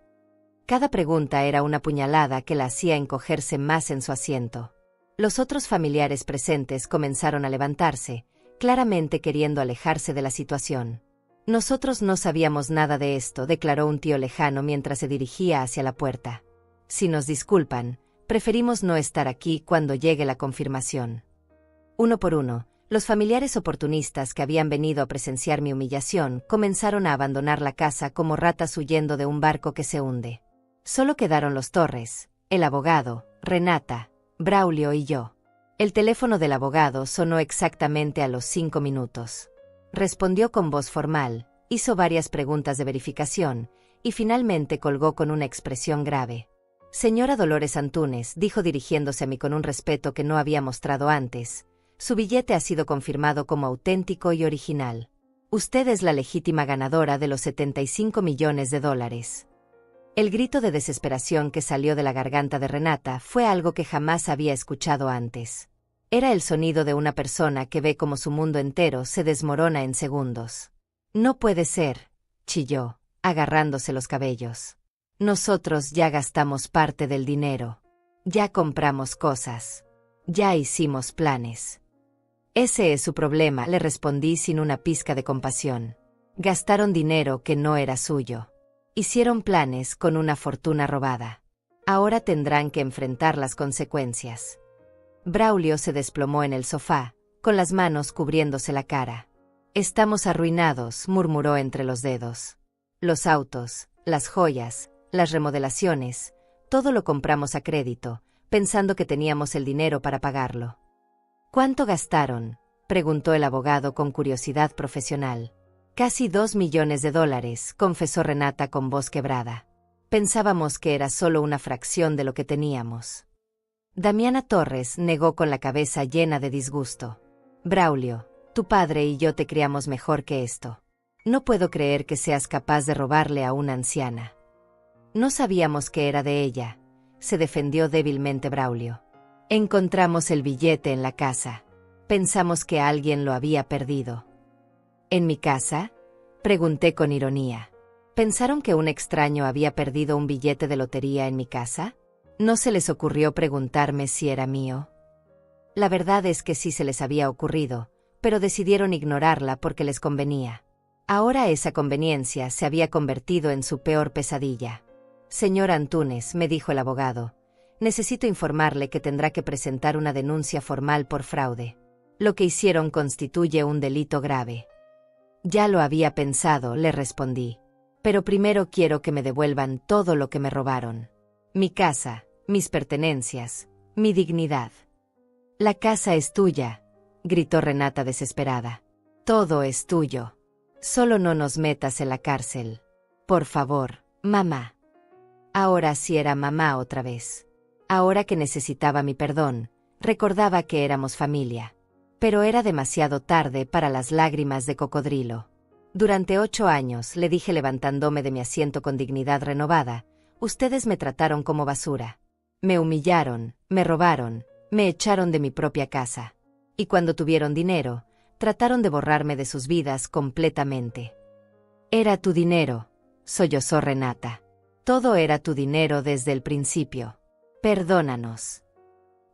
Cada pregunta era una puñalada que la hacía encogerse más en su asiento. Los otros familiares presentes comenzaron a levantarse, claramente queriendo alejarse de la situación. Nosotros no sabíamos nada de esto, declaró un tío lejano mientras se dirigía hacia la puerta. Si nos disculpan, preferimos no estar aquí cuando llegue la confirmación. Uno por uno, los familiares oportunistas que habían venido a presenciar mi humillación comenzaron a abandonar la casa como ratas huyendo de un barco que se hunde. Solo quedaron los Torres, el abogado, Renata, Braulio y yo. El teléfono del abogado sonó exactamente a los 5 minutos. Respondió con voz formal, hizo varias preguntas de verificación, y finalmente colgó con una expresión grave. Señora Dolores Antúnez, dijo dirigiéndose a mí con un respeto que no había mostrado antes, su billete ha sido confirmado como auténtico y original. Usted es la legítima ganadora de los 75 millones de dólares. El grito de desesperación que salió de la garganta de Renata fue algo que jamás había escuchado antes. Era el sonido de una persona que ve cómo su mundo entero se desmorona en segundos. No puede ser, chilló, agarrándose los cabellos. Nosotros ya gastamos parte del dinero. Ya compramos cosas. Ya hicimos planes. Ese es su problema, le respondí sin una pizca de compasión. Gastaron dinero que no era suyo. Hicieron planes con una fortuna robada. Ahora tendrán que enfrentar las consecuencias. Braulio se desplomó en el sofá, con las manos cubriéndose la cara. Estamos arruinados, murmuró entre los dedos. Los autos, las joyas, las remodelaciones, todo lo compramos a crédito, pensando que teníamos el dinero para pagarlo. ¿Cuánto gastaron?, preguntó el abogado con curiosidad profesional. Casi 2 millones de dólares, confesó Renata con voz quebrada. Pensábamos que era solo una fracción de lo que teníamos. Damiana Torres negó con la cabeza llena de disgusto. Braulio, tu padre y yo te criamos mejor que esto. No puedo creer que seas capaz de robarle a una anciana. No sabíamos que era de ella, se defendió débilmente Braulio. Encontramos el billete en la casa. Pensamos que alguien lo había perdido. ¿En mi casa?, pregunté con ironía. ¿Pensaron que un extraño había perdido un billete de lotería en mi casa? ¿No se les ocurrió preguntarme si era mío? La verdad es que sí se les había ocurrido, pero decidieron ignorarla porque les convenía. Ahora esa conveniencia se había convertido en su peor pesadilla. Señor Antúnez, me dijo el abogado, necesito informarle que tendrá que presentar una denuncia formal por fraude. Lo que hicieron constituye un delito grave. Ya lo había pensado, le respondí. Pero primero quiero que me devuelvan todo lo que me robaron. Mi casa, mis pertenencias, mi dignidad. La casa es tuya, gritó Renata desesperada. Todo es tuyo. Solo no nos metas en la cárcel. Por favor, mamá. Ahora sí era mamá otra vez. Ahora que necesitaba mi perdón, recordaba que éramos familia. Pero era demasiado tarde para las lágrimas de cocodrilo. Durante 8 años, le dije levantándome de mi asiento con dignidad renovada, ustedes me trataron como basura. Me humillaron, me robaron, me echaron de mi propia casa. Y cuando tuvieron dinero, trataron de borrarme de sus vidas completamente. Era tu dinero, sollozó Renata. Todo era tu dinero desde el principio. Perdónanos.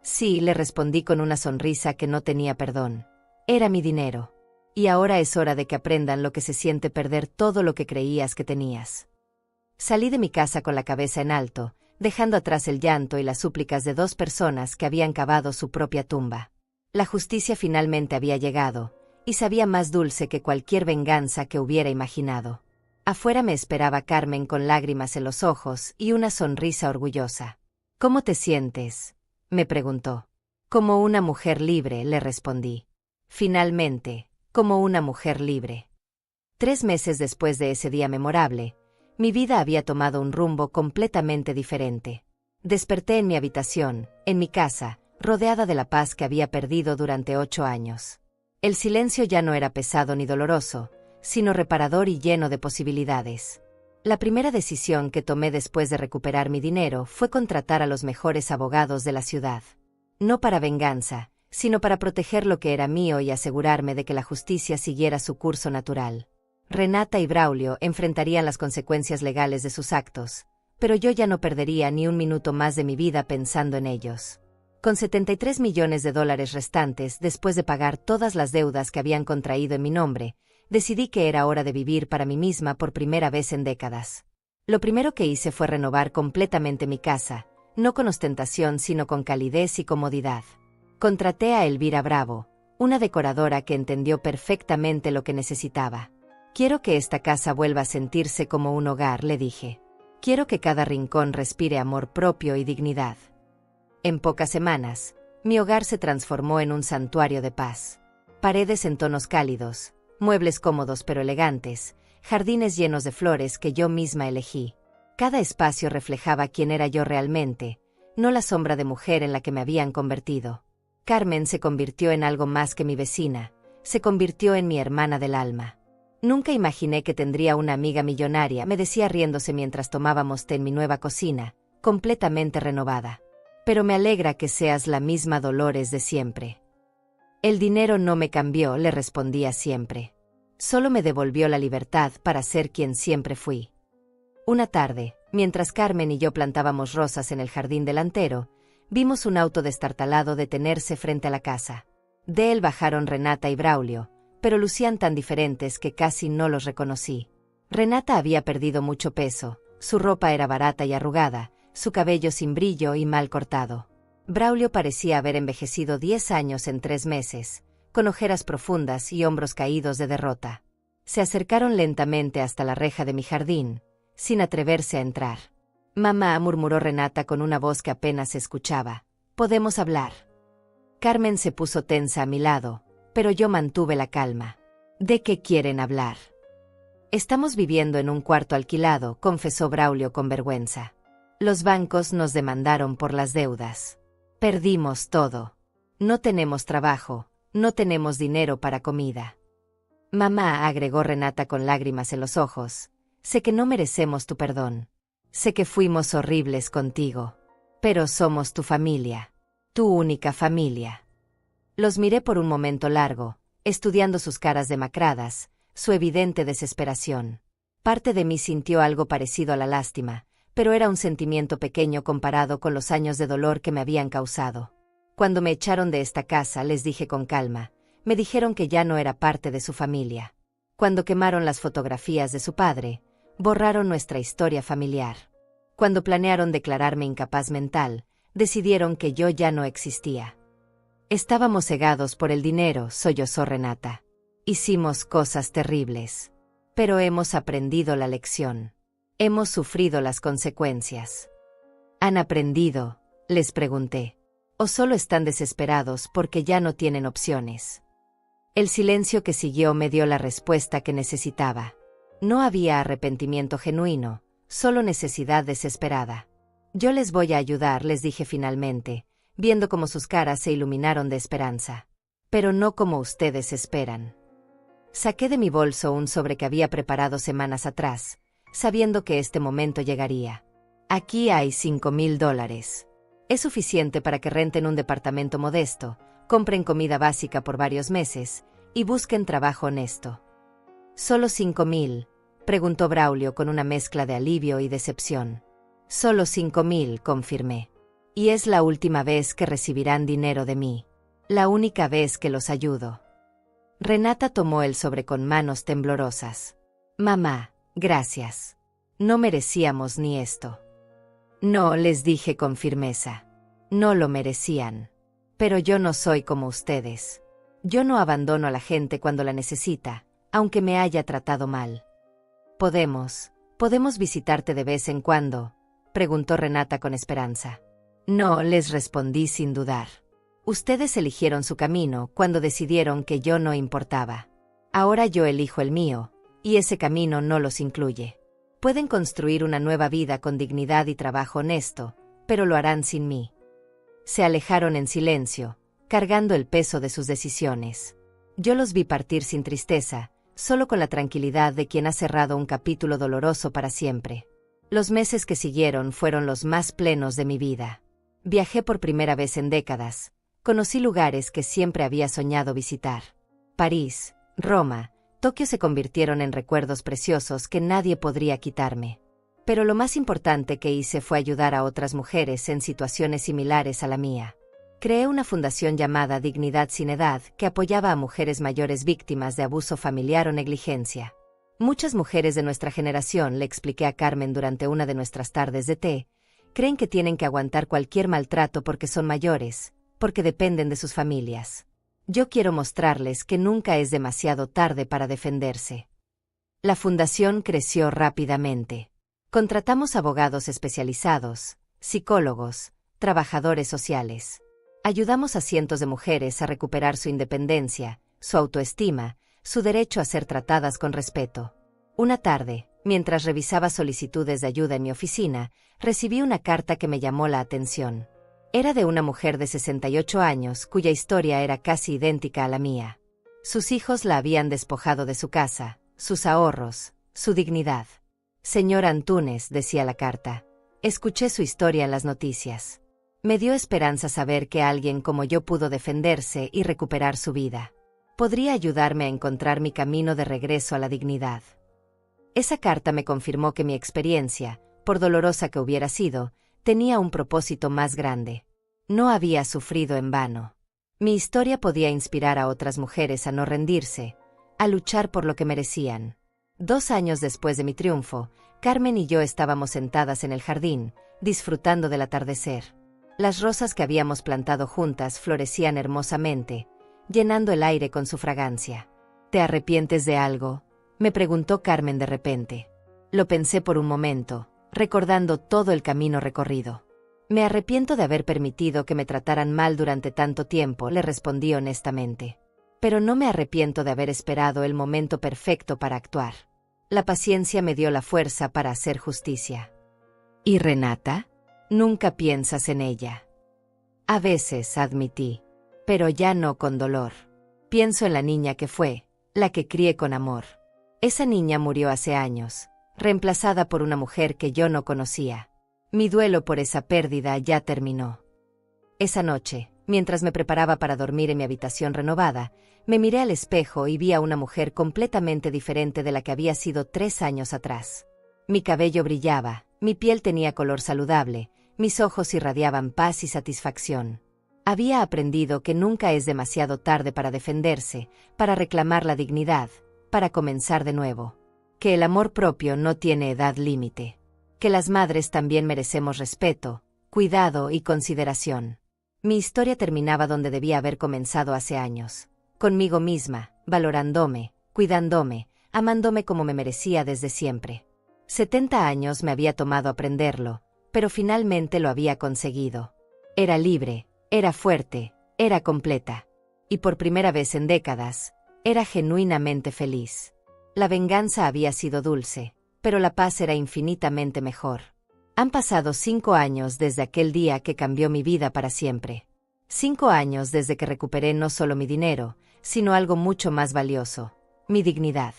Sí, le respondí con una sonrisa que no tenía perdón. Era mi dinero. Y ahora es hora de que aprendan lo que se siente perder todo lo que creías que tenías. Salí de mi casa con la cabeza en alto, dejando atrás el llanto y las súplicas de 2 personas que habían cavado su propia tumba. La justicia finalmente había llegado, y sabía más dulce que cualquier venganza que hubiera imaginado. Afuera me esperaba Carmen con lágrimas en los ojos y una sonrisa orgullosa. ¿Cómo te sientes?, me preguntó. Como una mujer libre, le respondí. Finalmente, como una mujer libre. 3 meses después de ese día memorable, Mi vida había tomado un rumbo completamente diferente. Desperté en mi habitación, en mi casa, rodeada de la paz que había perdido durante 8 años. El silencio ya no era pesado ni doloroso, sino reparador y lleno de posibilidades. La primera decisión que tomé después de recuperar mi dinero fue contratar a los mejores abogados de la ciudad. No para venganza, sino para proteger lo que era mío y asegurarme de que la justicia siguiera su curso natural. Renata y Braulio enfrentarían las consecuencias legales de sus actos, pero yo ya no perdería ni un minuto más de mi vida pensando en ellos. Con $73 millones restantes después de pagar todas las deudas que habían contraído en mi nombre, decidí que era hora de vivir para mí misma por primera vez en décadas. Lo primero que hice fue renovar completamente mi casa, no con ostentación sino con calidez y comodidad. Contraté a Elvira Bravo, una decoradora que entendió perfectamente lo que necesitaba. Quiero que esta casa vuelva a sentirse como un hogar, le dije. Quiero que cada rincón respire amor propio y dignidad. En pocas semanas, mi hogar se transformó en un santuario de paz. Paredes en tonos cálidos, muebles cómodos pero elegantes, jardines llenos de flores que yo misma elegí. Cada espacio reflejaba quién era yo realmente, no la sombra de mujer en la que me habían convertido. Carmen se convirtió en algo más que mi vecina, se convirtió en mi hermana del alma. Nunca imaginé que tendría una amiga millonaria, me decía riéndose mientras tomábamos té en mi nueva cocina, completamente renovada. Pero me alegra que seas la misma Dolores de siempre. El dinero no me cambió, le respondía siempre. Solo me devolvió la libertad para ser quien siempre fui. Una tarde, mientras Carmen y yo plantábamos rosas en el jardín delantero, vimos un auto destartalado detenerse frente a la casa. De él bajaron Renata y Braulio, pero lucían tan diferentes que casi no los reconocí. Renata había perdido mucho peso, su ropa era barata y arrugada, su cabello sin brillo y mal cortado. Braulio parecía haber envejecido 10 años en 3 meses, con ojeras profundas y hombros caídos de derrota. Se acercaron lentamente hasta la reja de mi jardín, sin atreverse a entrar. «Mamá», murmuró Renata con una voz que apenas se escuchaba, «¿podemos hablar?». Carmen se puso tensa a mi lado, pero yo mantuve la calma. «¿De qué quieren hablar?». «Estamos viviendo en un cuarto alquilado», confesó Braulio con vergüenza. «Los bancos nos demandaron por las deudas. Perdimos todo. No tenemos trabajo, no tenemos dinero para comida». «Mamá», agregó Renata con lágrimas en los ojos, «sé que no merecemos tu perdón. Sé que fuimos horribles contigo. Pero somos tu familia. Tu única familia». Los miré por un momento largo, estudiando sus caras demacradas, su evidente desesperación. Parte de mí sintió algo parecido a la lástima, pero era un sentimiento pequeño comparado con los años de dolor que me habían causado. Cuando me echaron de esta casa, les dije con calma, me dijeron que ya no era parte de su familia. Cuando quemaron las fotografías de su padre, borraron nuestra historia familiar. Cuando planearon declararme incapaz mental, decidieron que yo ya no existía. Estábamos cegados por el dinero, sollozó Renata. Hicimos cosas terribles. Pero hemos aprendido la lección. Hemos sufrido las consecuencias. ¿Han aprendido?, les pregunté. ¿O solo están desesperados porque ya no tienen opciones? El silencio que siguió me dio la respuesta que necesitaba. No había arrepentimiento genuino, solo necesidad desesperada. «Yo les voy a ayudar», les dije finalmente, viendo cómo sus caras se iluminaron de esperanza. «Pero no como ustedes esperan». Saqué de mi bolso un sobre que había preparado semanas atrás, sabiendo que este momento llegaría. «Aquí hay $5,000. Es suficiente para que renten un departamento modesto, compren comida básica por varios meses y busquen trabajo honesto». «¿Solo 5,000?», preguntó Braulio con una mezcla de alivio y decepción. «Solo 5,000», confirmé. «Y es la última vez que recibirán dinero de mí. La única vez que los ayudo». Renata tomó el sobre con manos temblorosas. «Mamá, gracias. No merecíamos ni esto». «No», les dije con firmeza. «No lo merecían. Pero yo no soy como ustedes. Yo no abandono a la gente cuando la necesita, aunque me haya tratado mal». «¿Podemos visitarte de vez en cuando?», preguntó Renata con esperanza. «No», les respondí sin dudar. «Ustedes eligieron su camino cuando decidieron que yo no importaba. Ahora yo elijo el mío, y ese camino no los incluye. Pueden construir una nueva vida con dignidad y trabajo honesto, pero lo harán sin mí. Se alejaron en silencio, cargando el peso de sus decisiones. Yo los vi partir sin tristeza, solo con la tranquilidad de quien ha cerrado un capítulo doloroso para siempre. Los meses que siguieron fueron los más plenos de mi vida. Viajé por primera vez en décadas. Conocí lugares que siempre había soñado visitar. París, Roma, Tokio se convirtieron en recuerdos preciosos que nadie podría quitarme. Pero lo más importante que hice fue ayudar a otras mujeres en situaciones similares a la mía. Creé una fundación llamada Dignidad sin Edad que apoyaba a mujeres mayores víctimas de abuso familiar o negligencia. Muchas mujeres de nuestra generación, le expliqué a Carmen durante una de nuestras tardes de té, creen que tienen que aguantar cualquier maltrato porque son mayores, porque dependen de sus familias. Yo quiero mostrarles que nunca es demasiado tarde para defenderse. La fundación creció rápidamente. Contratamos abogados especializados, psicólogos, trabajadores sociales. Ayudamos a cientos de mujeres a recuperar su independencia, su autoestima, su derecho a ser tratadas con respeto. Una tarde, mientras revisaba solicitudes de ayuda en mi oficina, recibí una carta que me llamó la atención. Era de una mujer de 68 años cuya historia era casi idéntica a la mía. Sus hijos la habían despojado de su casa, sus ahorros, su dignidad. Señor Antunes, decía la carta, escuché su historia en las noticias. Me dio esperanza saber que alguien como yo pudo defenderse y recuperar su vida. Podría ayudarme a encontrar mi camino de regreso a la dignidad. Esa carta me confirmó que mi experiencia, por dolorosa que hubiera sido, tenía un propósito más grande. No había sufrido en vano. Mi historia podía inspirar a otras mujeres a no rendirse, a luchar por lo que merecían. 2 años después de mi triunfo, Carmen y yo estábamos sentadas en el jardín, disfrutando del atardecer. Las rosas que habíamos plantado juntas florecían hermosamente, llenando el aire con su fragancia. ¿Te arrepientes de algo?, me preguntó Carmen de repente. Lo pensé por un momento, recordando todo el camino recorrido. Me arrepiento de haber permitido que me trataran mal durante tanto tiempo, le respondí honestamente. Pero no me arrepiento de haber esperado el momento perfecto para actuar. La paciencia me dio la fuerza para hacer justicia. ¿Y Renata? Nunca piensas en ella. A veces, admití, pero ya no con dolor. Pienso en la niña que fue, la que crié con amor. Esa niña murió hace años, reemplazada por una mujer que yo no conocía. Mi duelo por esa pérdida ya terminó. Esa noche, mientras me preparaba para dormir en mi habitación renovada, me miré al espejo y vi a una mujer completamente diferente de la que había sido 3 años atrás. Mi cabello brillaba, mi piel tenía color saludable, mis ojos irradiaban paz y satisfacción. Había aprendido que nunca es demasiado tarde para defenderse, para reclamar la dignidad, para comenzar de nuevo. Que el amor propio no tiene edad límite. Que las madres también merecemos respeto, cuidado y consideración. Mi historia terminaba donde debía haber comenzado hace años. Conmigo misma, valorándome, cuidándome, amándome como me merecía desde siempre. 70 años me había tomado aprenderlo, pero finalmente lo había conseguido. Era libre, era fuerte, era completa. Y por primera vez en décadas, era genuinamente feliz. La venganza había sido dulce, pero la paz era infinitamente mejor. Han pasado 5 años desde aquel día que cambió mi vida para siempre. 5 años desde que recuperé no solo mi dinero, sino algo mucho más valioso, mi dignidad.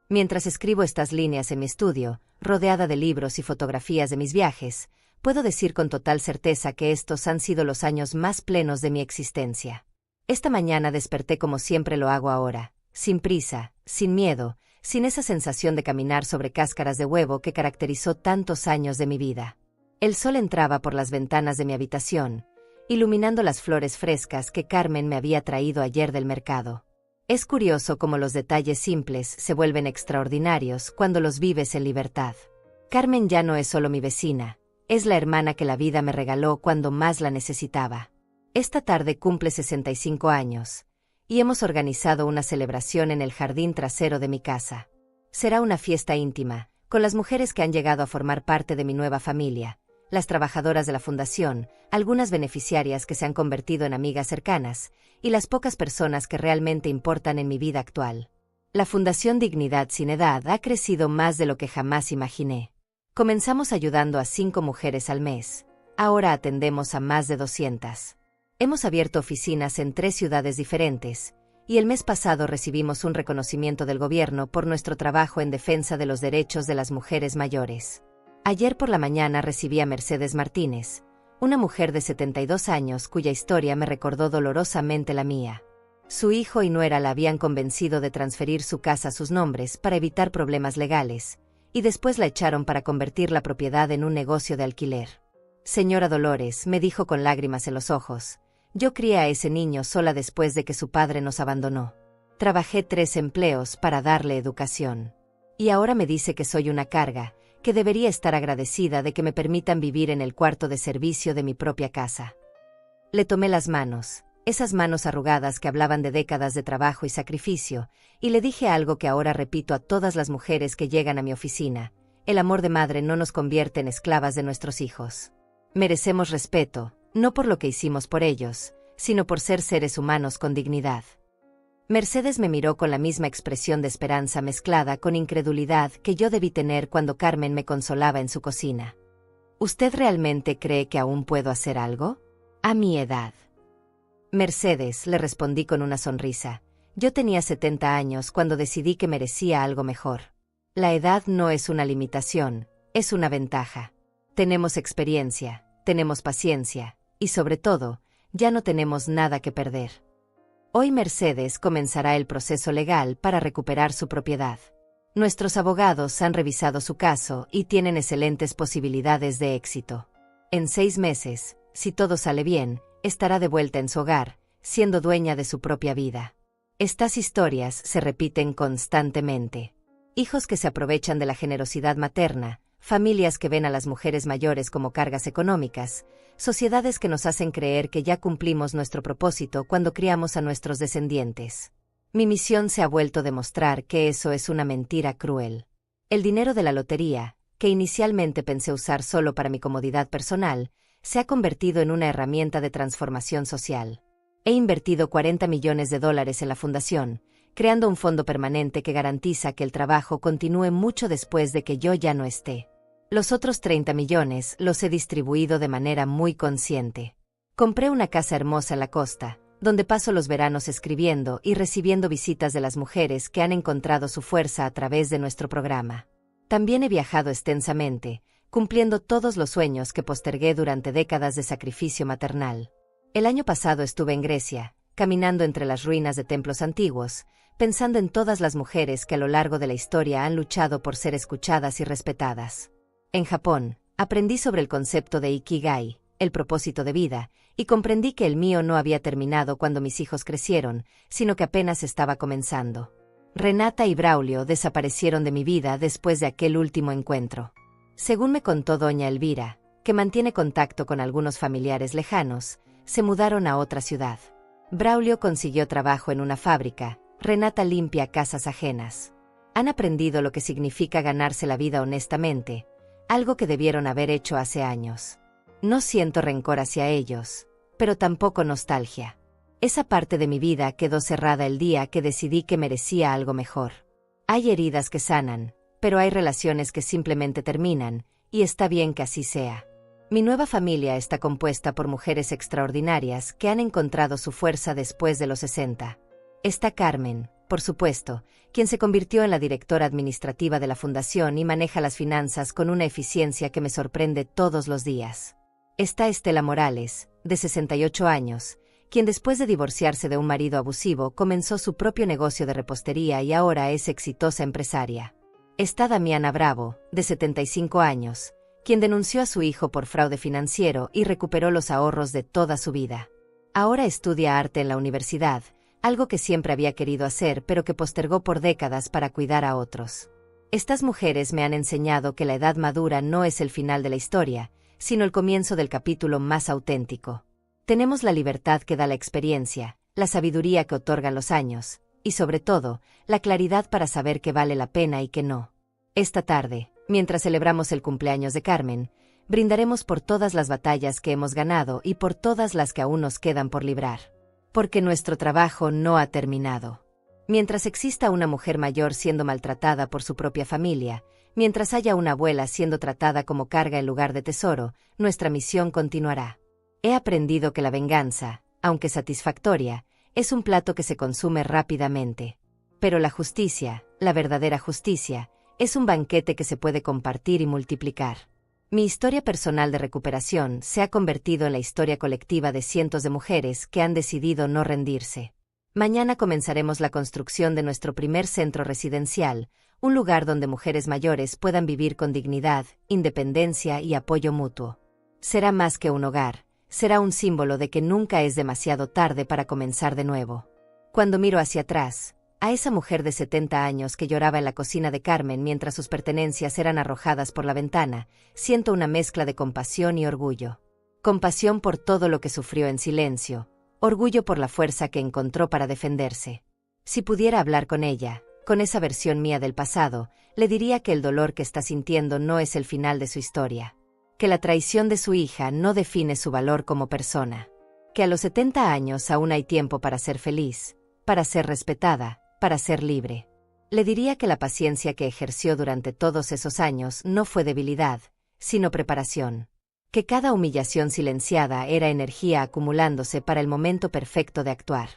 Mientras escribo estas líneas en mi estudio, rodeada de libros y fotografías de mis viajes, puedo decir con total certeza que estos han sido los años más plenos de mi existencia. Esta mañana desperté como siempre lo hago ahora, sin prisa, sin miedo, sin esa sensación de caminar sobre cáscaras de huevo que caracterizó tantos años de mi vida. El sol entraba por las ventanas de mi habitación, iluminando las flores frescas que Carmen me había traído ayer del mercado. Es curioso cómo los detalles simples se vuelven extraordinarios cuando los vives en libertad. Carmen ya no es solo mi vecina, es la hermana que la vida me regaló cuando más la necesitaba. Esta tarde cumple 65 años, y hemos organizado una celebración en el jardín trasero de mi casa. Será una fiesta íntima, con las mujeres que han llegado a formar parte de mi nueva familia, las trabajadoras de la fundación, algunas beneficiarias que se han convertido en amigas cercanas, y las pocas personas que realmente importan en mi vida actual. La Fundación Dignidad sin Edad ha crecido más de lo que jamás imaginé. Comenzamos ayudando a 5 mujeres al mes. Ahora atendemos a más de 200. Hemos abierto oficinas en 3 ciudades diferentes, y el mes pasado recibimos un reconocimiento del gobierno por nuestro trabajo en defensa de los derechos de las mujeres mayores. Ayer por la mañana recibí a Mercedes Martínez, una mujer de 72 años cuya historia me recordó dolorosamente la mía. Su hijo y nuera la habían convencido de transferir su casa a sus nombres para evitar problemas legales, y después la echaron para convertir la propiedad en un negocio de alquiler. Señora Dolores, me dijo con lágrimas en los ojos, yo crié a ese niño sola después de que su padre nos abandonó. Trabajé 3 empleos para darle educación. Y ahora me dice que soy una carga, que debería estar agradecida de que me permitan vivir en el cuarto de servicio de mi propia casa. Le tomé las manos, esas manos arrugadas que hablaban de décadas de trabajo y sacrificio, y le dije algo que ahora repito a todas las mujeres que llegan a mi oficina: el amor de madre no nos convierte en esclavas de nuestros hijos. Merecemos respeto, no por lo que hicimos por ellos, sino por ser seres humanos con dignidad. Mercedes me miró con la misma expresión de esperanza mezclada con incredulidad que yo debí tener cuando Carmen me consolaba en su cocina. ¿Usted realmente cree que aún puedo hacer algo? A mi edad. Mercedes, le respondí con una sonrisa, yo tenía 70 años cuando decidí que merecía algo mejor. La edad no es una limitación, es una ventaja. Tenemos experiencia, tenemos paciencia, y sobre todo, ya no tenemos nada que perder. Hoy Mercedes comenzará el proceso legal para recuperar su propiedad. Nuestros abogados han revisado su caso y tienen excelentes posibilidades de éxito. En 6 meses, si todo sale bien, estará de vuelta en su hogar, siendo dueña de su propia vida. Estas historias se repiten constantemente. Hijos que se aprovechan de la generosidad materna, familias que ven a las mujeres mayores como cargas económicas, sociedades que nos hacen creer que ya cumplimos nuestro propósito cuando criamos a nuestros descendientes. Mi misión se ha vuelto a demostrar que eso es una mentira cruel. El dinero de la lotería, que inicialmente pensé usar solo para mi comodidad personal, se ha convertido en una herramienta de transformación social. He invertido $40 millones en la fundación, creando un fondo permanente que garantiza que el trabajo continúe mucho después de que yo ya no esté. Los otros 30 millones los he distribuido de manera muy consciente. Compré una casa hermosa en la costa, donde paso los veranos escribiendo y recibiendo visitas de las mujeres que han encontrado su fuerza a través de nuestro programa. También he viajado extensamente, cumpliendo todos los sueños que postergué durante décadas de sacrificio maternal. El año pasado estuve en Grecia, caminando entre las ruinas de templos antiguos, pensando en todas las mujeres que a lo largo de la historia han luchado por ser escuchadas y respetadas. En Japón, aprendí sobre el concepto de Ikigai, el propósito de vida, y comprendí que el mío no había terminado cuando mis hijos crecieron, sino que apenas estaba comenzando. Renata y Braulio desaparecieron de mi vida después de aquel último encuentro. Según me contó doña Elvira, que mantiene contacto con algunos familiares lejanos, se mudaron a otra ciudad. Braulio consiguió trabajo en una fábrica, Renata limpia casas ajenas. Han aprendido lo que significa ganarse la vida honestamente, algo que debieron haber hecho hace años. No siento rencor hacia ellos, pero tampoco nostalgia. Esa parte de mi vida quedó cerrada el día que decidí que merecía algo mejor. Hay heridas que sanan, pero hay relaciones que simplemente terminan, y está bien que así sea. Mi nueva familia está compuesta por mujeres extraordinarias que han encontrado su fuerza después de los 60. Está Carmen, por supuesto, quien se convirtió en la directora administrativa de la fundación y maneja las finanzas con una eficiencia que me sorprende todos los días. Está Estela Morales, de 68 años, quien después de divorciarse de un marido abusivo comenzó su propio negocio de repostería y ahora es exitosa empresaria. Está Damiana Bravo, de 75 años, quien denunció a su hijo por fraude financiero y recuperó los ahorros de toda su vida. Ahora estudia arte en la universidad, algo que siempre había querido hacer pero que postergó por décadas para cuidar a otros. Estas mujeres me han enseñado que la edad madura no es el final de la historia, sino el comienzo del capítulo más auténtico. Tenemos la libertad que da la experiencia, la sabiduría que otorgan los años, y sobre todo, la claridad para saber qué vale la pena y qué no. Esta tarde, mientras celebramos el cumpleaños de Carmen, brindaremos por todas las batallas que hemos ganado y por todas las que aún nos quedan por librar. Porque nuestro trabajo no ha terminado. Mientras exista una mujer mayor siendo maltratada por su propia familia, Mientras haya una abuela siendo tratada como carga en lugar de tesoro, nuestra misión continuará. He aprendido que la venganza, aunque satisfactoria, es un plato que se consume rápidamente. Pero la justicia, la verdadera justicia, es un banquete que se puede compartir y multiplicar. Mi historia personal de recuperación se ha convertido en la historia colectiva de cientos de mujeres que han decidido no rendirse. Mañana comenzaremos la construcción de nuestro primer centro residencial, un lugar donde mujeres mayores puedan vivir con dignidad, independencia y apoyo mutuo. Será más que un hogar, será un símbolo de que nunca es demasiado tarde para comenzar de nuevo. Cuando miro hacia atrás, a esa mujer de 70 años que lloraba en la cocina de Carmen mientras sus pertenencias eran arrojadas por la ventana, siento una mezcla de compasión y orgullo. Compasión por todo lo que sufrió en silencio, orgullo por la fuerza que encontró para defenderse. Si pudiera hablar con ella, con esa versión mía del pasado, le diría que el dolor que está sintiendo no es el final de su historia, que la traición de su hija no define su valor como persona, que a los 70 años aún hay tiempo para ser feliz, para ser respetada, para ser libre. Le diría que la paciencia que ejerció durante todos esos años no fue debilidad, sino preparación, que cada humillación silenciada era energía acumulándose para el momento perfecto de actuar,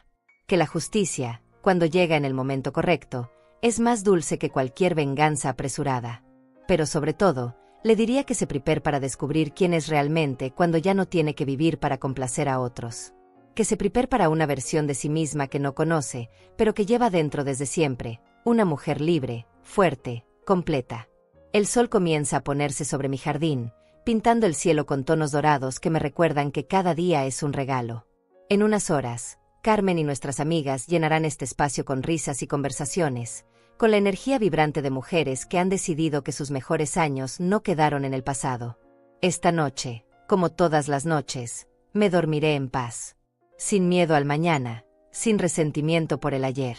que la justicia, cuando llega en el momento correcto, es más dulce que cualquier venganza apresurada. Pero sobre todo, le diría que se prepare para descubrir quién es realmente cuando ya no tiene que vivir para complacer a otros. Que se prepare para una versión de sí misma que no conoce, pero que lleva dentro desde siempre, una mujer libre, fuerte, completa. El sol comienza a ponerse sobre mi jardín, pintando el cielo con tonos dorados que me recuerdan que cada día es un regalo. En unas horas, Carmen y nuestras amigas llenarán este espacio con risas y conversaciones, con la energía vibrante de mujeres que han decidido que sus mejores años no quedaron en el pasado. Esta noche, como todas las noches, me dormiré en paz. Sin miedo al mañana, sin resentimiento por el ayer.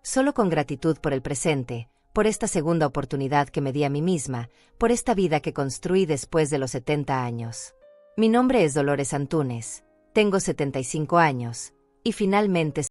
Solo con gratitud por el presente, por esta segunda oportunidad que me di a mí misma, por esta vida que construí después de los 70 años. Mi nombre es Dolores Antúnez, tengo 75 años, y finalmente